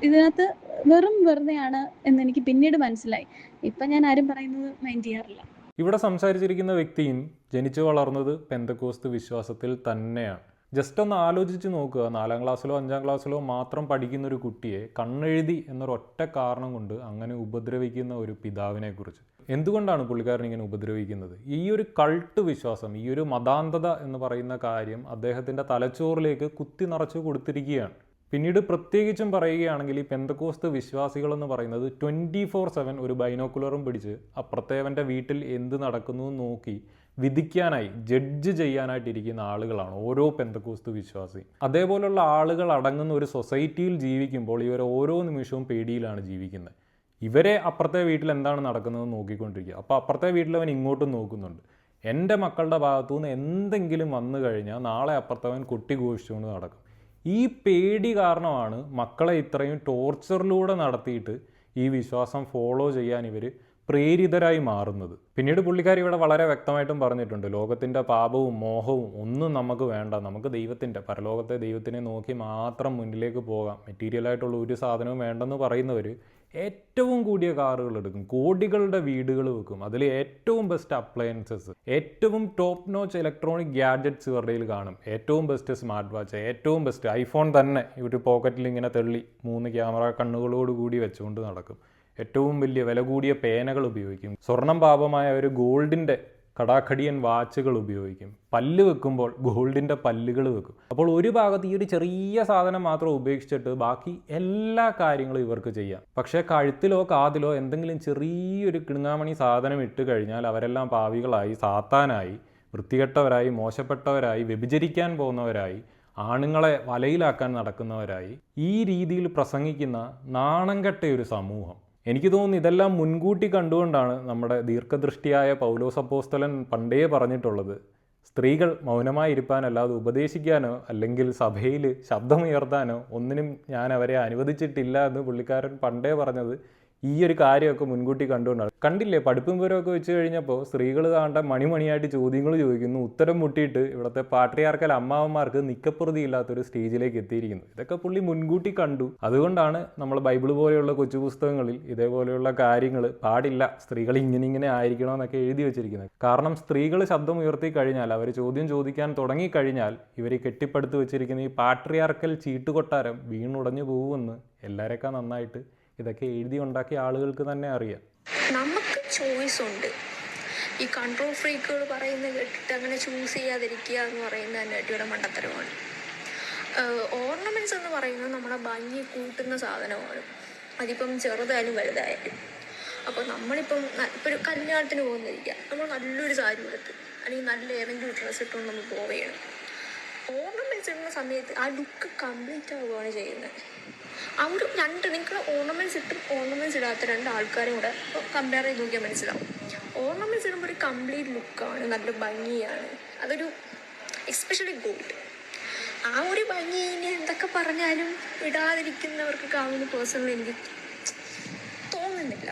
ഇതിനകത്ത് വെറുതെയാണ് എന്നെനിക്ക് പിന്നീട് മനസ്സിലായി. ഇപ്പം ഞാൻ ആരും പറയുന്നത് മൈൻഡ് ചെയ്യാറില്ല. ഇവിടെ സംസാരിച്ചിരിക്കുന്ന വ്യക്തിയും ജനിച്ചു വളർന്നത് പെന്തക്കോസ്ത് വിശ്വാസത്തിൽ തന്നെയാണ്. ജസ്റ്റ് ഒന്ന് ആലോചിച്ച് നോക്കുക, 4ാം ക്ലാസ്സിലോ 5ാം ക്ലാസ്സിലോ മാത്രം പഠിക്കുന്ന ഒരു കുട്ടിയെ കണ്ണെഴുതി എന്നൊരൊറ്റ കാരണം കൊണ്ട് അങ്ങനെ ഉപദ്രവിക്കുന്ന ഒരു പിതാവിനെ കുറിച്ച്. എന്തുകൊണ്ടാണ് പുള്ളിക്കാരൻ ഇങ്ങനെ ഉപദ്രവിക്കുന്നത്? ഈ ഒരു കൾട്ട് വിശ്വാസം, ഈ ഒരു മതാന്ധത എന്ന് പറയുന്ന കാര്യം അദ്ദേഹത്തിൻ്റെ തലച്ചോറിലേക്ക് കുത്തി നിറച്ച് കൊടുത്തിരിക്കുകയാണ്. പിന്നീട് പ്രത്യേകിച്ചും പറയുകയാണെങ്കിൽ ഈ പെന്തക്കോസ്ത് വിശ്വാസികളെന്ന് പറയുന്നത് 24/7 ഒരു ബൈനോക്കുലറും പിടിച്ച് അപ്പുറത്തേവൻ്റെ വീട്ടിൽ എന്ത് നടക്കുന്നു നോക്കി വിധിക്കാനായി, ജഡ്ജ് ചെയ്യാനായിട്ടിരിക്കുന്ന ആളുകളാണ് ഓരോ പെന്തക്കോസ്ത് വിശ്വാസി. അതേപോലുള്ള ആളുകൾ അടങ്ങുന്ന ഒരു സൊസൈറ്റിയിൽ ജീവിക്കുമ്പോൾ ഇവർ ഓരോ നിമിഷവും പേടിയിലാണ് ജീവിക്കുന്നത്. ഇവരെ അപ്പുറത്തെ വീട്ടിൽ എന്താണ് നടക്കുന്നത് നോക്കിക്കൊണ്ടിരിക്കുക. അപ്പോൾ അപ്പുറത്തെ വീട്ടിലവൻ ഇങ്ങോട്ടും നോക്കുന്നുണ്ട്. എൻ്റെ മക്കളുടെ ഭാഗത്തുനിന്ന് എന്തെങ്കിലും വന്നു കഴിഞ്ഞാൽ നാളെ അപ്പുറത്തവൻ കൊട്ടി ഘോഷിച്ചുകൊണ്ട് നടക്കും. ഈ പേടി കാരണമാണ് മക്കളെ ഇത്രയും ടോർച്ചറിലൂടെ നടത്തിയിട്ട് ഈ വിശ്വാസം ഫോളോ ചെയ്യാൻ ഇവർ പ്രേരിതരായി മാറുന്നത്. പിന്നീട് പുള്ളിക്കാരി ഇവിടെ വളരെ വ്യക്തമായിട്ടും പറഞ്ഞിട്ടുണ്ട്, ലോകത്തിൻ്റെ പാപവും മോഹവും ഒന്നും നമുക്ക് വേണ്ട, നമുക്ക് ദൈവത്തിൻ്റെ പരലോകത്തെ ദൈവത്തിനെ നോക്കി മാത്രം മുന്നിലേക്ക് പോകാം, മെറ്റീരിയലായിട്ടുള്ള ഒരു സാധനവും വേണ്ടെന്ന് പറയുന്നവർ ഏറ്റവും കൂടിയ കാറുകൾ എടുക്കും, കോടികളുടെ വീടുകൾ വെക്കും, അതിൽ ഏറ്റവും ബെസ്റ്റ് അപ്ലയൻസസ്, ഏറ്റവും ടോപ്പ് നോച്ച് ഇലക്ട്രോണിക് ഗാഡ്ജറ്റ്സ് ഇവരുടെ കയ്യിൽ കാണും, ഏറ്റവും ബെസ്റ്റ് സ്മാർട്ട് വാച്ച്, ഏറ്റവും ബെസ്റ്റ് ഐഫോൺ തന്നെ ഇവർ പോക്കറ്റിൽ ഇങ്ങനെ തള്ളി 3 ക്യാമറ കണ്ണുകളോട് കൂടി വെച്ചുകൊണ്ട് നടക്കും, ഏറ്റവും വലിയ വില കൂടിയ പേനകൾ ഉപയോഗിക്കും, സ്വർണം പാപമായ ഒരു ഗോൾഡിൻ്റെ കടാഖടിയൻ വാച്ചുകൾ ഉപയോഗിക്കും, പല്ല് വെക്കുമ്പോൾ ഗോൾഡിൻ്റെ പല്ലുകൾ വെക്കും. അപ്പോൾ ഒരു ഭാഗത്ത് ഈ ഒരു ചെറിയ സാധനം മാത്രം ഉപേക്ഷിച്ചിട്ട് ബാക്കി എല്ലാ കാര്യങ്ങളും ഇവർക്ക് ചെയ്യാം. പക്ഷേ കഴുത്തിലോ കാതിലോ എന്തെങ്കിലും ചെറിയൊരു കിണുങ്ങാമണി സാധനം ഇട്ട് കഴിഞ്ഞാൽ അവരെല്ലാം പാവികളായി, സാത്താനായി, വൃത്തികെട്ടവരായി, മോശപ്പെട്ടവരായി, വ്യഭിചരിക്കാൻ പോകുന്നവരായി, ആണുങ്ങളെ വലയിലാക്കാൻ നടക്കുന്നവരായി, ഈ രീതിയിൽ പ്രസംഗിക്കുന്ന നാണം കെട്ട ഒരു സമൂഹം. എനിക്ക് തോന്നുന്നു ഇതെല്ലാം മുൻകൂട്ടി കണ്ടുകൊണ്ടാണ് നമ്മുടെ ദീർഘദൃഷ്ടിയായ പൗലോസ് അപ്പോസ്തലൻ പണ്ടേ പറഞ്ഞിട്ടുള്ളത്, സ്ത്രീകൾ മൗനമായി ഇരിപ്പാനല്ലാതെ ഉപദേശിക്കാനോ അല്ലെങ്കിൽ സഭയിൽ ശബ്ദമുയർത്താനോ ഒന്നിനും ഞാൻ അവരെ അനുവദിച്ചിട്ടില്ല എന്ന് പുള്ളിക്കാരൻ പണ്ടേ പറഞ്ഞത് ഈ ഒരു കാര്യമൊക്കെ മുൻകൂട്ടി കണ്ടുകൊണ്ടാണ്. കണ്ടില്ലേ, പഠിപ്പും വിവരമൊക്കെ വെച്ച് കഴിഞ്ഞപ്പോൾ സ്ത്രീകൾ കാണേണ്ട മണിമണിയായിട്ട് ചോദ്യങ്ങൾ ചോദിക്കുന്നു, ഉത്തരം മുട്ടിയിട്ട് ഇവിടുത്തെ പാട്രിയാർക്കൽ അമ്മാവന്മാർക്ക് നിക്കപ്രതിയില്ലാത്തൊരു സ്റ്റേജിലേക്ക് എത്തിയിരിക്കുന്നു. ഇതൊക്കെ പുള്ളി മുൻകൂട്ടി കണ്ടു. അതുകൊണ്ടാണ് നമ്മൾ ബൈബിൾ പോലെയുള്ള കൊച്ചു പുസ്തകങ്ങളിൽ ഇതേപോലെയുള്ള കാര്യങ്ങൾ പാടില്ല, സ്ത്രീകൾ ഇങ്ങനെ ആയിരിക്കണമെന്നൊക്കെ എഴുതി വെച്ചിരിക്കുന്നത്. കാരണം സ്ത്രീകൾ ശബ്ദം ഉയർത്തി കഴിഞ്ഞാൽ, അവർ ചോദ്യം ചോദിക്കാൻ തുടങ്ങിക്കഴിഞ്ഞാൽ ഇവർ കെട്ടിപ്പടുത്ത് വെച്ചിരിക്കുന്ന ഈ പാട്രിയാർക്കൽ ചീട്ടുകൊട്ടാരം വീണുടഞ്ഞു പോകുമെന്ന് എല്ലാവരെക്കാൾ നന്നായിട്ട് ഇതൊക്കെ എഴുതി ഉണ്ടാക്കിയ ആളുകൾക്ക് തന്നെ അറിയാം. നമുക്ക് ചോയ്സ് ഉണ്ട്. ഈ കൺട്രോൾ ഫ്രീക്കുകൾ പറയുന്നത് കേട്ടിട്ട് അങ്ങനെ ചൂസ് ചെയ്യാതിരിക്കുക എന്ന് പറയുന്നത് തന്നെ ഇവിടെ മണ്ടത്തരമാണ്. ഓർണമെന്റ്സ് എന്ന് പറയുന്നത് നമ്മുടെ ഭംഗി കൂട്ടുന്ന സാധനമാണ്, അതിപ്പം ചെറുതായാലും വലുതായാലും. അപ്പോൾ നമ്മളിപ്പം ഒരു കല്യാണത്തിന് പോകുന്നിരിക്കുക, നമ്മൾ നല്ലൊരു സാരി എടുത്ത് അല്ലെങ്കിൽ നല്ല ഏതെങ്കിലും ഡ്രസ്സ് ഇട്ടുകൊണ്ട് നമ്മൾ പോവുകയാണ്. ഓർണമെന്റ്സ് ഇടുന്ന സമയത്ത് ആ ലുക്ക് കംപ്ലീറ്റ് ആവുകയാണ് ചെയ്യുന്നത്. ആ ഒരു നിങ്ങൾ ഓർണമെന്റ്സ് ഇട്ടും ഓർണമെന്റ്സ് ഇടാത്ത 2 ആൾക്കാരും കൂടെ കമ്പയർ ചെയ്ത് നോക്കിയാൽ മനസ്സിലാവും. ഓർണമെന്റ്സ് ഇടുമ്പോൾ ഒരു കംപ്ലീറ്റ് ലുക്കാണ്, നല്ല ഭംഗിയാണ്. അതൊരു എസ്പെഷ്യലി ഗോൾഡ്, ആ ഒരു ഭംഗി ഇനി എന്തൊക്കെ പറഞ്ഞാലും ഇടാതിരിക്കുന്നവർക്ക് കാണുന്ന പേഴ്സണലി എനിക്ക് തോന്നുന്നില്ല.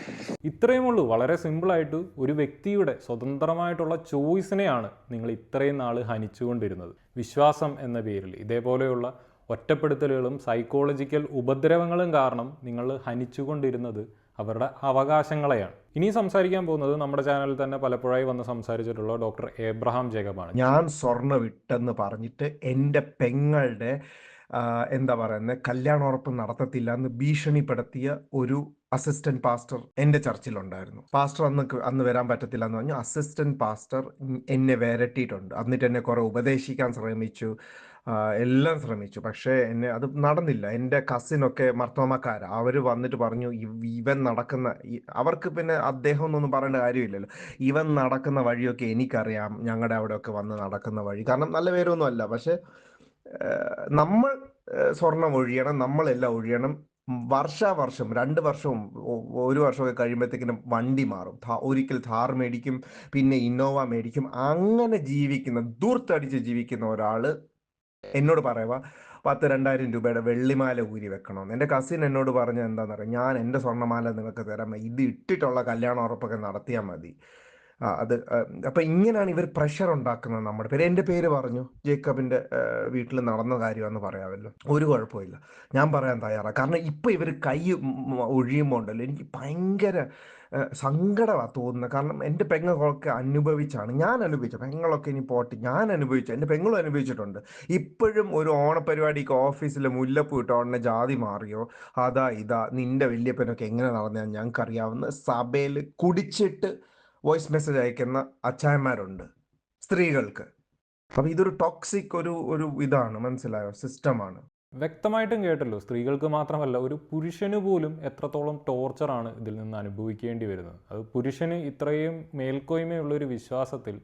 ഇത്രയും ഉള്ളൂ. വളരെ സിമ്പിളായിട്ട് ഒരു വ്യക്തിയുടെ സ്വതന്ത്രമായിട്ടുള്ള ചോയ്സിനെയാണ് നിങ്ങൾ ഇത്രയും നാൾ ഹനിച്ചുകൊണ്ടിരുന്നത്. വിശ്വാസം എന്ന പേരിൽ ഇതേപോലെയുള്ള ഒറ്റപ്പെടുത്തലുകളും സൈക്കോളജിക്കൽ ഉപദ്രവങ്ങളും കാരണം നിങ്ങൾ ഹനിച്ചുകൊണ്ടിരുന്നത് അവരുടെ അവകാശങ്ങളെയാണ്. ഇനി സംസാരിക്കാൻ പോകുന്നത് നമ്മുടെ ചാനലിൽ തന്നെ പലപ്പോഴായി വന്ന് സംസാരിച്ചിട്ടുള്ള ഡോക്ടർ എബ്രഹാം ജേക്കബാണ്. ഞാൻ സ്വർണ്ണ വിട്ടെന്ന് പറഞ്ഞിട്ട് എൻ്റെ പെങ്ങളുടെ എന്താ പറയുന്നത് കല്യാണോറപ്പ് നടത്തത്തില്ല എന്ന് ഭീഷണിപ്പെടുത്തിയ ഒരു അസിസ്റ്റന്റ് പാസ്റ്റർ എൻ്റെ ചർച്ചിലുണ്ടായിരുന്നു. പാസ്റ്റർ അന്ന് വരാൻ പറ്റത്തില്ല എന്ന് പറഞ്ഞു. അസിസ്റ്റന്റ് പാസ്റ്റർ എന്നെ വിരട്ടിയിട്ടുണ്ട്. എന്നിട്ട് എന്നെ കുറെ ഉപദേശിക്കാൻ ശ്രമിച്ചു, എല്ലാം ശ്രമിച്ചു. പക്ഷേ അത് നടന്നില്ല. എൻ്റെ കസിനൊക്കെ മർത്തോമക്കാരാ, അവർ വന്നിട്ട് പറഞ്ഞു ഇവൻ നടക്കുന്ന അവർക്ക് പിന്നെ അദ്ദേഹം എന്നൊന്നും പറയേണ്ട കാര്യമില്ലല്ലോ, ഇവൻ നടക്കുന്ന വഴിയൊക്കെ എനിക്കറിയാം, ഞങ്ങളുടെ അവിടെയൊക്കെ വന്ന് നടക്കുന്ന വഴി. കാരണം നല്ല പേരൊന്നും അല്ല, പക്ഷെ നമ്മൾ സ്വർണം ഒഴിയണം, നമ്മളെല്ലാം ഒഴിയണം. വർഷാവർഷം 2 വർഷവും 1 വർഷമൊക്കെ കഴിയുമ്പോഴത്തേക്കിനും വണ്ടി മാറും. ഒരിക്കൽ ഥാർ മേടിക്കും, പിന്നെ ഇന്നോവ മേടിക്കും. അങ്ങനെ ജീവിക്കുന്ന ദൂർത്തടിച്ച് ജീവിക്കുന്ന ഒരാള് എന്നോട് പറയുക 10,000-2,000 രൂപയുടെ വെള്ളിമാല ഊരി വെക്കണമെന്ന്. എൻ്റെ കസിൻ എന്നോട് പറഞ്ഞ എന്താണെന്ന് അറിയാം, ഞാൻ എൻ്റെ സ്വർണ്ണമാല നിങ്ങൾക്ക് തരാം, ഇത് ഇട്ടിട്ടുള്ള കല്യാണം ഉറപ്പൊക്കെ നടത്തിയാൽ മതി. അപ്പം ഇങ്ങനെയാണ് ഇവർ പ്രഷർ ഉണ്ടാക്കുന്നത് നമ്മുടെ പേര്. എൻ്റെ പേര് പറഞ്ഞു, ജേക്കബിൻ്റെ വീട്ടിൽ നടന്ന കാര്യമെന്ന് പറയാമല്ലോ, ഒരു കുഴപ്പമില്ല, ഞാൻ പറയാൻ തയ്യാറാണ്. കാരണം ഇപ്പം ഇവർ കൈ ഒഴിയുമ്പോൾ ഉണ്ടല്ലോ എനിക്ക് ഭയങ്കര സങ്കടമാണ് തോന്നുന്നത്. കാരണം എൻ്റെ പെങ്ങളൊക്കെ അനുഭവിച്ചാണ്, ഞാൻ അനുഭവിച്ച പെങ്ങളൊക്കെ ഇനി പോട്ടി, ഞാൻ അനുഭവിച്ചു, എൻ്റെ പെങ്ങളും അനുഭവിച്ചിട്ടുണ്ട്. ഇപ്പോഴും ഒരു ഓണപരിപാടിക്ക് ഓഫീസിൽ മുല്ലപ്പൂ ഇട്ട ഉടനെ ജാതി മാറിയോ, അതാ ഇതാ നിൻ്റെ വല്യപ്പനൊക്കെ എങ്ങനെ നടന്ന ഞങ്ങൾക്കറിയാവുന്ന സഭയിൽ കുടിച്ചിട്ട് വോയിസ് മെസ്സേജ് അയക്കുന്ന അച്ചായന്മാരുണ്ട് സ്ത്രീകൾക്ക്. അപ്പം ഇതൊരു ടോക്സിക് ഒരു ഇതാണ്, മനസ്സിലായോ, സിസ്റ്റമാണ്. വ്യക്തമായിട്ടും കേട്ടല്ലോ, സ്ത്രീകൾക്ക് മാത്രമല്ല ഒരു പുരുഷന് പോലും എത്രത്തോളം ടോർച്ചറാണ് ഇതിൽ നിന്ന് അനുഭവിക്കേണ്ടി വരുന്നത്. അത് പുരുഷന് ഇത്രയും മേൽക്കോയ്മയുള്ളൊരു വിശ്വാസത്തിൽ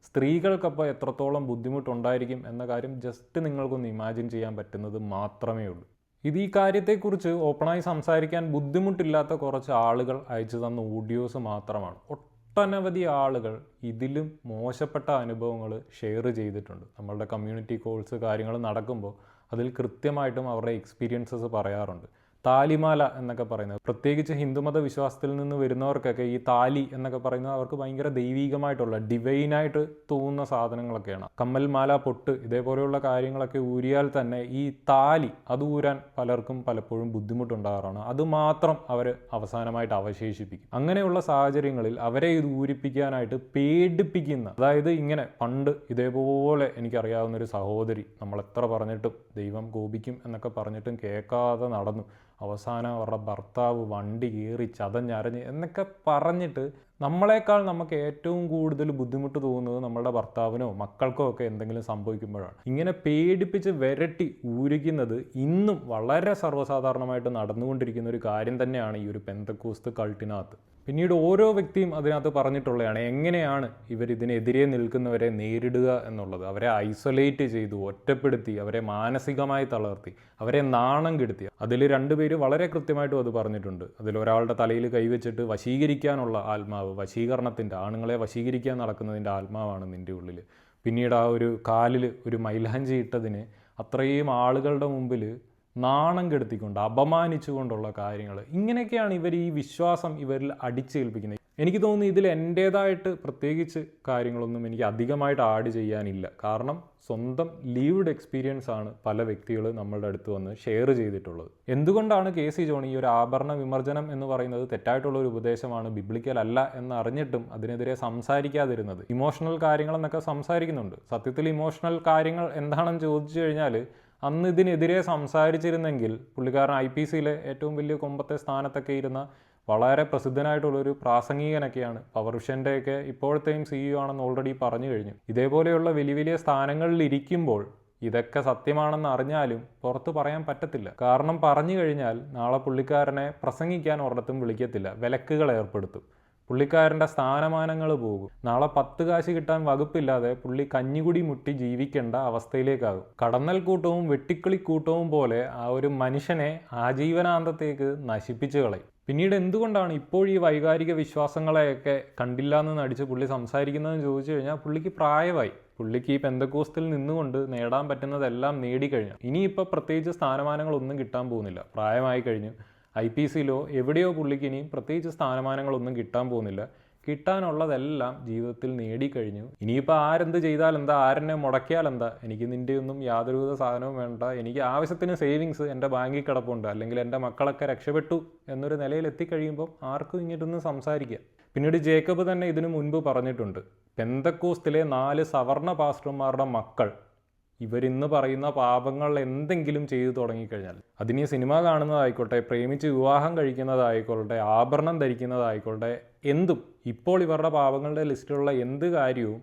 സ്ത്രീകൾക്കപ്പോൾ എത്രത്തോളം ബുദ്ധിമുട്ടുണ്ടായിരിക്കും എന്ന കാര്യം ജസ്റ്റ് നിങ്ങൾക്കൊന്ന് ഇമാജിൻ ചെയ്യാൻ പറ്റുന്നത് മാത്രമേ ഉള്ളൂ. ഈ കാര്യത്തെക്കുറിച്ച് ഓപ്പണായി സംസാരിക്കാൻ ബുദ്ധിമുട്ടില്ലാത്ത കുറച്ച് ആളുകൾ അയച്ചു തന്ന ഓഡിയോസ് മാത്രമാണ്. ഒട്ടനവധി ആളുകൾ ഇതിലും മോശപ്പെട്ട അനുഭവങ്ങൾ ഷെയർ ചെയ്തിട്ടുണ്ട്. നമ്മളുടെ കമ്മ്യൂണിറ്റി കോൾസ് കാര്യങ്ങൾ നടക്കുമ്പോൾ അതിൽ കൃത്യമായിട്ടും അവരുടെ എക്സ്പീരിയൻസസ് പറയാറുണ്ട്. താലിമാല എന്നൊക്കെ പറയുന്നത്, പ്രത്യേകിച്ച് ഹിന്ദുമത വിശ്വാസത്തിൽ നിന്ന് വരുന്നവർക്കൊക്കെ ഈ താലി എന്നൊക്കെ പറയുന്നത് അവർക്ക് ഭയങ്കര ദൈവീകമായിട്ടുള്ള ഡിവൈനായിട്ട് തോന്നുന്ന സാധനങ്ങളൊക്കെയാണ്. കമ്മൽമാല, പൊട്ട്, ഇതേപോലെയുള്ള കാര്യങ്ങളൊക്കെ ഊരിയാൽ തന്നെ ഈ താലി അത് ഊരാൻ പലർക്കും പലപ്പോഴും ബുദ്ധിമുട്ടുണ്ടാകാറാണ്. അതുമാത്രം അവർ അവസാനമായിട്ട് അവശേഷിപ്പിക്കും. അങ്ങനെയുള്ള സാഹചര്യങ്ങളിൽ അവരെ ഇത് ഊരിപ്പിക്കാനായിട്ട് പേടിപ്പിക്കുന്ന, അതായത് ഇങ്ങനെ പണ്ട് ഇതേപോലെ എനിക്കറിയാവുന്നൊരു സഹോദരി നമ്മളെത്ര പറഞ്ഞിട്ടും ദൈവം കോപിക്കും എന്നൊക്കെ പറഞ്ഞിട്ടും കേൾക്കാതെ നടന്നു. അവസാനം അവരുടെ ഭർത്താവ് വണ്ടി കയറി ചതഞ്ഞരഞ്ഞ് എന്നൊക്കെ പറഞ്ഞിട്ട് നമ്മളെക്കാൾ നമുക്ക് ഏറ്റവും കൂടുതൽ ബുദ്ധിമുട്ട് തോന്നുന്നത് നമ്മളുടെ ഭർത്താവിനോ മക്കൾക്കോ ഒക്കെ എന്തെങ്കിലും സംഭവിക്കുമ്പോഴാണ്. ഇങ്ങനെ പേടിപ്പിച്ച് വിരട്ടി ഊരിക്കുന്നത് ഇന്നും വളരെ സർവ്വസാധാരണമായിട്ട് നടന്നുകൊണ്ടിരിക്കുന്ന ഒരു കാര്യം തന്നെയാണ് ഈ ഒരു പെന്തക്കോസ്ത് കൾട്ടിനകത്ത്. പിന്നീട് ഓരോ വ്യക്തിയും അതിനകത്ത് പറഞ്ഞിട്ടുള്ളതാണ് എങ്ങനെയാണ് ഇവരിതിനെതിരെ നിൽക്കുന്നവരെ നേരിടുക എന്നുള്ളത്. അവരെ ഐസൊലേറ്റ് ചെയ്തു, ഒറ്റപ്പെടുത്തി, അവരെ മാനസികമായി തളർത്തി, അവരെ നാണം കെടുത്തി. അതിൽ 2 പേര് വളരെ കൃത്യമായിട്ടും അത് പറഞ്ഞിട്ടുണ്ട്. അതിലൊരാളുടെ തലയിൽ കൈവച്ചിട്ട് വശീകരിക്കാനുള്ള ആത്മാവ്, വശീകരണത്തിൻ്റെ, ആണുങ്ങളെ വശീകരിക്കാൻ നടക്കുന്നതിൻ്റെ ആത്മാവാണ് നിൻ്റെ ഉള്ളിൽ. പിന്നീട് ആ ഒരു കാലിൽ ഒരു മൈലാഞ്ചി ഇട്ടതിന് അത്രയും ആളുകളുടെ മുമ്പിൽ നാണം കെടുത്തിക്കൊണ്ട് അപമാനിച്ചുകൊണ്ടുള്ള കാര്യങ്ങൾ, ഇങ്ങനെയൊക്കെയാണ് ഇവർ ഈ വിശ്വാസം ഇവരിൽ അടിച്ചേൽപ്പിക്കുന്നത്. എനിക്ക് തോന്നുന്നു ഇതിൽ എൻ്റേതായിട്ട് പ്രത്യേകിച്ച് കാര്യങ്ങളൊന്നും എനിക്ക് അധികമായിട്ട് ആഡ് ചെയ്യാനില്ല. കാരണം സ്വന്തം ലീവ്ഡ് എക്സ്പീരിയൻസ് ആണ് പല വ്യക്തികൾ നമ്മളുടെ അടുത്ത് വന്ന് ഷെയർ ചെയ്തിട്ടുള്ളത്. എന്തുകൊണ്ടാണ് കെ.സി. ജോൺ ഈ ഒരു ആഭരണ വിമർശനം എന്ന് പറയുന്നത് തെറ്റായിട്ടുള്ളൊരു ഉപദേശമാണ്, ബിബ്ലിക്കൽ അല്ല എന്നറിഞ്ഞിട്ടും അതിനെതിരെ സംസാരിക്കാതിരുന്നത്? ഇമോഷണൽ കാര്യങ്ങളെന്നൊക്കെ സംസാരിക്കുന്നുണ്ട്. സത്യത്തിൽ ഇമോഷണൽ കാര്യങ്ങൾ എന്താണെന്ന് ചോദിച്ചു കഴിഞ്ഞാൽ അന്ന് ഇതിനെതിരെ സംസാരിച്ചിരുന്നെങ്കിൽ പുള്ളിക്കാരൻ IPCയിലെ ഏറ്റവും വലിയ കൊമ്പത്തെ സ്ഥാനത്തൊക്കെ ഇരുന്ന വളരെ പ്രസിദ്ധനായിട്ടുള്ളൊരു പ്രാസംഗികനൊക്കെയാണ്. പവർ വിഷൻ്റെയൊക്കെ ഇപ്പോഴത്തെയും CEO ആണെന്ന് ഓൾറെഡി പറഞ്ഞു കഴിഞ്ഞു. ഇതേപോലെയുള്ള വലിയ വലിയ സ്ഥാനങ്ങളിൽ ഇരിക്കുമ്പോൾ ഇതൊക്കെ സത്യമാണെന്ന് അറിഞ്ഞാലും പുറത്ത് പറയാൻ പറ്റത്തില്ല. കാരണം പറഞ്ഞു കഴിഞ്ഞാൽ നാളെ പുള്ളിക്കാരനെ പ്രസംഗിക്കാൻ ഒരിടത്തും വിളിക്കത്തില്ല, വിലക്കുകൾ ഏർപ്പെടുത്തും, പുള്ളിക്കാരൻ്റെ സ്ഥാനമാനങ്ങൾ പോകും. നാളെ 10 കാശ് കിട്ടാൻ വകുപ്പില്ലാതെ പുള്ളി കഞ്ഞികുടി മുട്ടി ജീവിക്കേണ്ട അവസ്ഥയിലേക്കാകും. കടന്നൽ കൂട്ടവും വെട്ടിക്കളിക്കൂട്ടവും പോലെ ആ ഒരു മനുഷ്യനെ ആജീവനാന്തത്തേക്ക് നശിപ്പിച്ചു കളയും. പിന്നീട് എന്തുകൊണ്ടാണ് ഇപ്പോൾ ഈ വൈകാരിക വിശ്വാസങ്ങളെയൊക്കെ കണ്ടില്ല എന്ന് നടിച്ച് പുള്ളി സംസാരിക്കുന്നതെന്ന് ചോദിച്ചു കഴിഞ്ഞാൽ പുള്ളിക്ക് പ്രായമായി. പുള്ളിക്ക് ഈ പെന്തക്കോസ്തിൽ നിന്നുകൊണ്ട് നേടാൻ പറ്റുന്നതെല്ലാം നേടിക്കഴിഞ്ഞു. ഇനിയിപ്പോൾ പ്രത്യേകിച്ച് സ്ഥാനമാനങ്ങളൊന്നും കിട്ടാൻ പോകുന്നില്ല, പ്രായമായി കഴിഞ്ഞു. IPCയിലോ എവിടെയോ പുള്ളിക്ക് ഇനിയും പ്രത്യേകിച്ച് സ്ഥാനമാനങ്ങളൊന്നും കിട്ടാൻ പോകുന്നില്ല. കിട്ടാനുള്ളതെല്ലാം ജീവിതത്തിൽ നേടിക്കഴിഞ്ഞു. ഇനിയിപ്പോൾ ആരെന്ത് ചെയ്താൽ എന്താ, ആരെന്നെ മുടക്കിയാൽ എന്താ, എനിക്ക് നിൻ്റെ ഒന്നും യാതൊരുവിധ സാധനവും വേണ്ട, എനിക്ക് ആവശ്യത്തിന് സേവിങ്സ് എൻ്റെ ബാങ്കിൽ കിടപ്പുണ്ട്, അല്ലെങ്കിൽ എൻ്റെ മക്കളൊക്കെ രക്ഷപ്പെട്ടു എന്നൊരു നിലയിൽ എത്തിക്കഴിയുമ്പോൾ ആർക്കും ഇങ്ങോട്ടൊന്നും സംസാരിക്കാം. പിന്നീട് ജേക്കബ് തന്നെ ഇതിനു മുൻപ് പറഞ്ഞിട്ടുണ്ട്, പെന്തക്കോസ്തിലെ 4 സവർണ പാസ്റ്റർമാരുടെ മക്കൾ ഇവരിന്ന് പറയുന്ന പാപങ്ങൾ എന്തെങ്കിലും ചെയ്തു തുടങ്ങിക്കഴിഞ്ഞാൽ, അതിന് സിനിമ കാണുന്നതായിക്കോട്ടെ, പ്രേമിച്ച് വിവാഹം കഴിക്കുന്നതായിക്കോട്ടെ, ആഭരണം ധരിക്കുന്നതായിക്കോട്ടെ, എന്തും ഇപ്പോൾ ഇവരുടെ പാപങ്ങളുടെ ലിസ്റ്റിലുള്ള എന്ത് കാര്യവും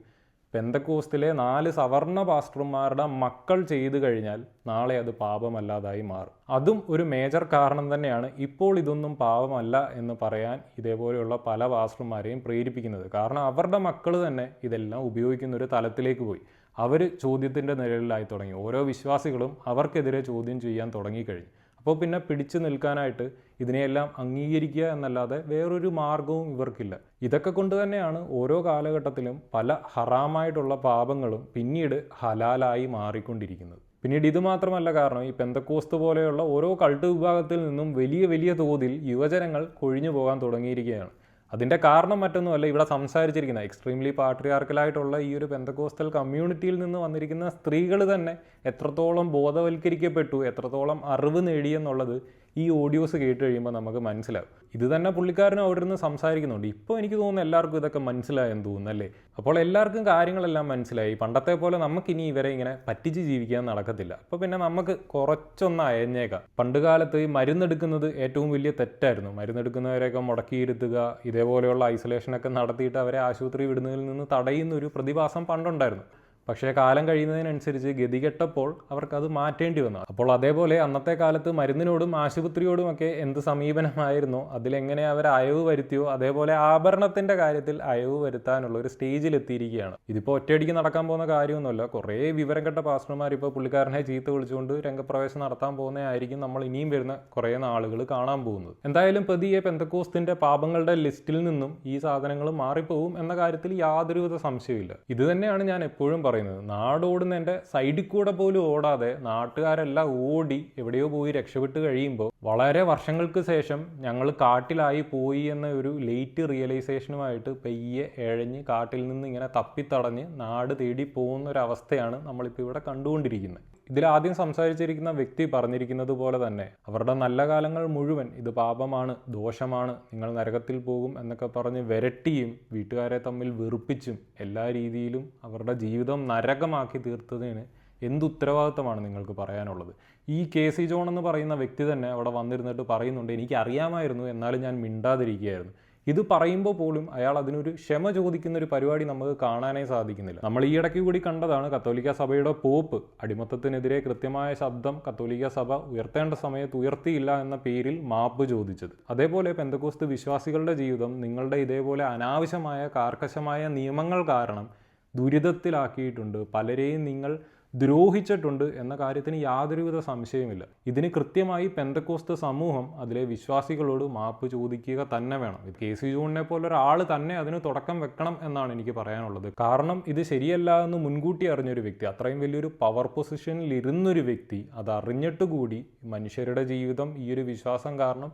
പെന്തക്കോസ്തിലെ 4 സവർണ പാസ്റ്റർമാരുടെ മക്കൾ ചെയ്തു കഴിഞ്ഞാൽ നാളെ അത് പാപമല്ലാതായി മാറും. അതും ഒരു മേജർ കാരണം തന്നെയാണ് ഇപ്പോൾ ഇതൊന്നും പാപമല്ല എന്ന് പറയാൻ ഇതേപോലെയുള്ള പല പാസ്റ്റർമാരെയും പ്രേരിപ്പിക്കുന്നത്. കാരണം അവരുടെ മക്കൾ തന്നെ ഇതെല്ലാം ഉപയോഗിക്കുന്ന ഒരു തലത്തിലേക്ക് പോയി. അവർ ചോദ്യത്തിൻ്റെ നിഴലിലായി തുടങ്ങി. ഓരോ വിശ്വാസികളും അവർക്കെതിരെ ചോദ്യം ചെയ്യാൻ തുടങ്ങിക്കഴിഞ്ഞു. അപ്പോൾ പിന്നെ പിടിച്ചു നിൽക്കാനായിട്ട് ഇതിനെയെല്ലാം അംഗീകരിക്കുക എന്നല്ലാതെ വേറൊരു മാർഗവും ഇവർക്കില്ല. ഇതൊക്കെ കൊണ്ട് തന്നെയാണ് ഓരോ കാലഘട്ടത്തിലും പല ഹറാമായിട്ടുള്ള പാപങ്ങളും പിന്നീട് ഹലാലായി മാറിക്കൊണ്ടിരിക്കുന്നത്. പിന്നീട് ഇത് മാത്രമല്ല കാരണം, ഈ പെന്തക്കോസ്ത് പോലെയുള്ള ഓരോ കൾട്ട് വിഭാഗത്തിൽ നിന്നും വലിയ വലിയ തോതിൽ യുവജനങ്ങൾ കൊഴിഞ്ഞു പോകാൻ തുടങ്ങിയിരിക്കുകയാണ്. അതിൻ്റെ കാരണം മറ്റൊന്നുമല്ല, ഇവിടെ സംസാരിച്ചിരിക്കുന്ന എക്സ്ട്രീംലി പാട്രിയാർക്കലായിട്ടുള്ള ഈ ഒരു പെന്തക്കോസ്റ്റൽ കമ്മ്യൂണിറ്റിയിൽ നിന്ന് വന്നിരിക്കുന്ന സ്ത്രീകൾ തന്നെ എത്രത്തോളം ബോധവൽക്കരിക്കപ്പെട്ടു, എത്രത്തോളം അറിവ് നേടിയെന്നുള്ളത് ഈ ഓഡിയോസ് കേട്ട് കഴിയുമ്പോൾ നമുക്ക് മനസ്സിലാവും. ഇത് തന്നെ പുള്ളിക്കാരനും അവിടെ നിന്ന് സംസാരിക്കുന്നുണ്ട്. ഇപ്പോൾ എനിക്ക് തോന്നുന്നു എല്ലാവർക്കും ഇതൊക്കെ മനസ്സിലായെന്ന് തോന്നുന്നല്ലേ. അപ്പോൾ എല്ലാവർക്കും കാര്യങ്ങളെല്ലാം മനസ്സിലായി. പണ്ടത്തെ പോലെ നമുക്കിനി ഇവരെ ഇങ്ങനെ പറ്റിച്ച് ജീവിക്കാൻ നടക്കത്തില്ല. അപ്പോൾ പിന്നെ നമുക്ക് കുറച്ചൊന്ന് അയഞ്ഞേക്കാം. പണ്ട് കാലത്ത് ഈ മരുന്നെടുക്കുന്നത് ഏറ്റവും വലിയ തെറ്റായിരുന്നു. മരുന്നെടുക്കുന്നവരെയൊക്കെ മുടക്കിയിരുത്തുക, ഇതേപോലെയുള്ള ഐസൊലേഷനൊക്കെ നടത്തിയിട്ട് അവരെ ആശുപത്രി വിടുന്നതിൽ നിന്ന് തടയുന്ന ഒരു പ്രതിഭാസം പണ്ടുണ്ടായിരുന്നു. പക്ഷേ കാലം കഴിയുന്നതിനനുസരിച്ച് ഗതികെട്ടപ്പോൾ അവർക്കത് മാറ്റേണ്ടി വന്നു. അപ്പോൾ അതേപോലെ അന്നത്തെ കാലത്ത് മരുന്നിനോടും ആശുപത്രിയോടുമൊക്കെ എന്ത് സമീപനമായിരുന്നോ അതിലെങ്ങനെ അവർ അയവ് വരുത്തിയോ അതേപോലെ ആഭരണത്തിൻ്റെ കാര്യത്തിൽ അയവ് വരുത്താനുള്ള ഒരു സ്റ്റേജിലെത്തിയിരിക്കുകയാണ്. ഇതിപ്പോൾ ഒറ്റയടിക്ക് നടക്കാൻ പോകുന്ന കാര്യമൊന്നുമല്ല. കുറേ വിവരം കെട്ട പാസ്റ്റർമാർ ഇപ്പോൾ പുള്ളിക്കാരനെ ചീത്ത വിളിച്ചുകൊണ്ട് രംഗപ്രവേശം നടത്താൻ പോകുന്നതായിരിക്കും നമ്മൾ ഇനിയും വരുന്ന കുറേ നാളുകൾ കാണാൻ പോകുന്നത്. എന്തായാലും പതിയെ പെന്തക്കോസ്തിൻ്റെ പാപങ്ങളുടെ ലിസ്റ്റിൽ നിന്നും ഈ സാധനങ്ങൾ മാറിപ്പോവും എന്ന കാര്യത്തിൽ യാതൊരുവിധ സംശയമില്ല. ഇത് തന്നെയാണ് ഞാൻ എപ്പോഴും പറയുന്നത്. നാടോടുന്നതിൻ്റെ സൈഡിൽ കൂടെ പോലും ഓടാതെ നാട്ടുകാരെല്ലാം ഓടി എവിടെയോ പോയി രക്ഷപ്പെട്ട് കഴിയുമ്പോൾ വളരെ വർഷങ്ങൾക്ക് ശേഷം ഞങ്ങൾ കാട്ടിലായി പോയി എന്ന ഒരു ലേറ്റ് റിയലൈസേഷനുമായിട്ട് പെയ്യെ എഴഞ്ഞ് കാട്ടിൽ നിന്ന് ഇങ്ങനെ തപ്പിത്തടഞ്ഞ് നാട് തേടി പോകുന്ന ഒരവസ്ഥയാണ് നമ്മളിപ്പോൾ ഇവിടെ കണ്ടുകൊണ്ടിരിക്കുന്നത്. ഇതിലാദ്യം സംസാരിച്ചിരിക്കുന്ന വ്യക്തി പറഞ്ഞിരിക്കുന്നത് പോലെ തന്നെ അവരുടെ നല്ല കാലങ്ങൾ മുഴുവൻ ഇത് പാപമാണ്, ദോഷമാണ്, നിങ്ങൾ നരകത്തിൽ പോകും എന്നൊക്കെ പറഞ്ഞ് വിരട്ടിയും വീട്ടുകാരെ തമ്മിൽ വെറുപ്പിച്ചും എല്ലാ രീതിയിലും അവരുടെ ജീവിതം നരകമാക്കി തീർത്തതിന് എന്ത് ഉത്തരവാദിത്തമാണ് നിങ്ങൾക്ക് പറയാനുള്ളത്? ഈ KC ജോൺ എന്ന് പറയുന്ന വ്യക്തി തന്നെ അവിടെ വന്നിരുന്നിട്ട് പറയുന്നുണ്ട്, എനിക്കറിയാമായിരുന്നു എന്നാലും ഞാൻ മിണ്ടാതിരിക്കുകയായിരുന്നു. ഇത് പറയുമ്പോൾ പോലും അയാൾ അതിനൊരു ക്ഷമ ചോദിക്കുന്ന ഒരു പരിപാടി നമുക്ക് കാണാനേ സാധിക്കുന്നില്ല. നമ്മൾ ഈ ഇടയ്ക്ക് കൂടി കണ്ടതാണ് കത്തോലിക്ക സഭയുടെ പോപ്പ് അടിമത്തത്തിനെതിരെ കൃത്യമായ ശബ്ദം കത്തോലിക്ക സഭ ഉയർത്തേണ്ട സമയത്ത് ഉയർത്തിയില്ല എന്ന പേരിൽ മാപ്പ് ചോദിച്ചത്. അതേപോലെ പെന്തക്കോസ്ത് വിശ്വാസികളുടെ ജീവിതം നിങ്ങളുടെ ഇതേപോലെ അനാവശ്യമായ കാർക്കശമായ നിയമങ്ങൾ കാരണം ദുരിതത്തിലാക്കിയിട്ടുണ്ട്. പലരെയും നിങ്ങൾ ദ്രോഹിച്ചിട്ടുണ്ട് എന്ന കാര്യത്തിന് യാതൊരുവിധ സംശയമില്ല. ഇതിന് കൃത്യമായി പെന്തക്കോസ്ത് സമൂഹം അതിലെ വിശ്വാസികളോട് മാപ്പ് ചോദിക്കുക തന്നെ വേണം. KC ജോണിനെ പോലെ ഒരാൾ തന്നെ അതിന് തുടക്കം വെക്കണം എന്നാണ് എനിക്ക് പറയാനുള്ളത്. കാരണം ഇത് ശരിയല്ല എന്ന് മുൻകൂട്ടി അറിഞ്ഞൊരു വ്യക്തി, അത്രയും വലിയൊരു പവർ പൊസിഷനിൽ ഇരുന്നൊരു വ്യക്തി, അത് അറിഞ്ഞിട്ടുകൂടി മനുഷ്യരുടെ ജീവിതം ഈ ഒരു വിശ്വാസം കാരണം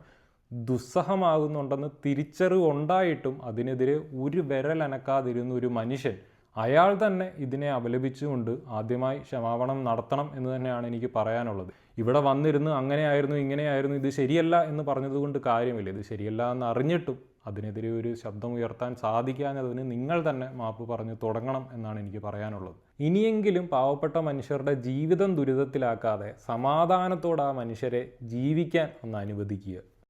ദുസ്സഹമാകുന്നുണ്ടെന്ന് തിരിച്ചറിവുണ്ടായിട്ടും അതിനെതിരെ ഒരു വിരലനക്കാതിരുന്ന ഒരു മനുഷ്യൻ, അയാൾ തന്നെ ഇതിനെ അപലപിച്ചുകൊണ്ട് ആദ്യമായി ക്ഷമാപണം നടത്തണം എന്ന് തന്നെയാണ് എനിക്ക് പറയാനുള്ളത്. ഇവിടെ വന്നിരുന്ന് അങ്ങനെയായിരുന്നു ഇങ്ങനെയായിരുന്നു ഇത് ശരിയല്ല എന്ന് പറഞ്ഞതുകൊണ്ട് കാര്യമില്ല. ഇത് ശരിയല്ല എന്ന് അറിഞ്ഞിട്ടും അതിനെതിരെ ഒരു ശബ്ദം ഉയർത്താൻ സാധിക്കാഞ്ഞതിന് നിങ്ങൾ തന്നെ മാപ്പ് പറഞ്ഞു തുടങ്ങണം എന്നാണ് എനിക്ക് പറയാനുള്ളത്. ഇനിയെങ്കിലും പാവപ്പെട്ട മനുഷ്യരുടെ ജീവിതം ദുരിതത്തിലാക്കാതെ സമാധാനത്തോടെ ആ മനുഷ്യരെ ജീവിക്കാൻ ഒന്ന് അനുവദിക്കുക.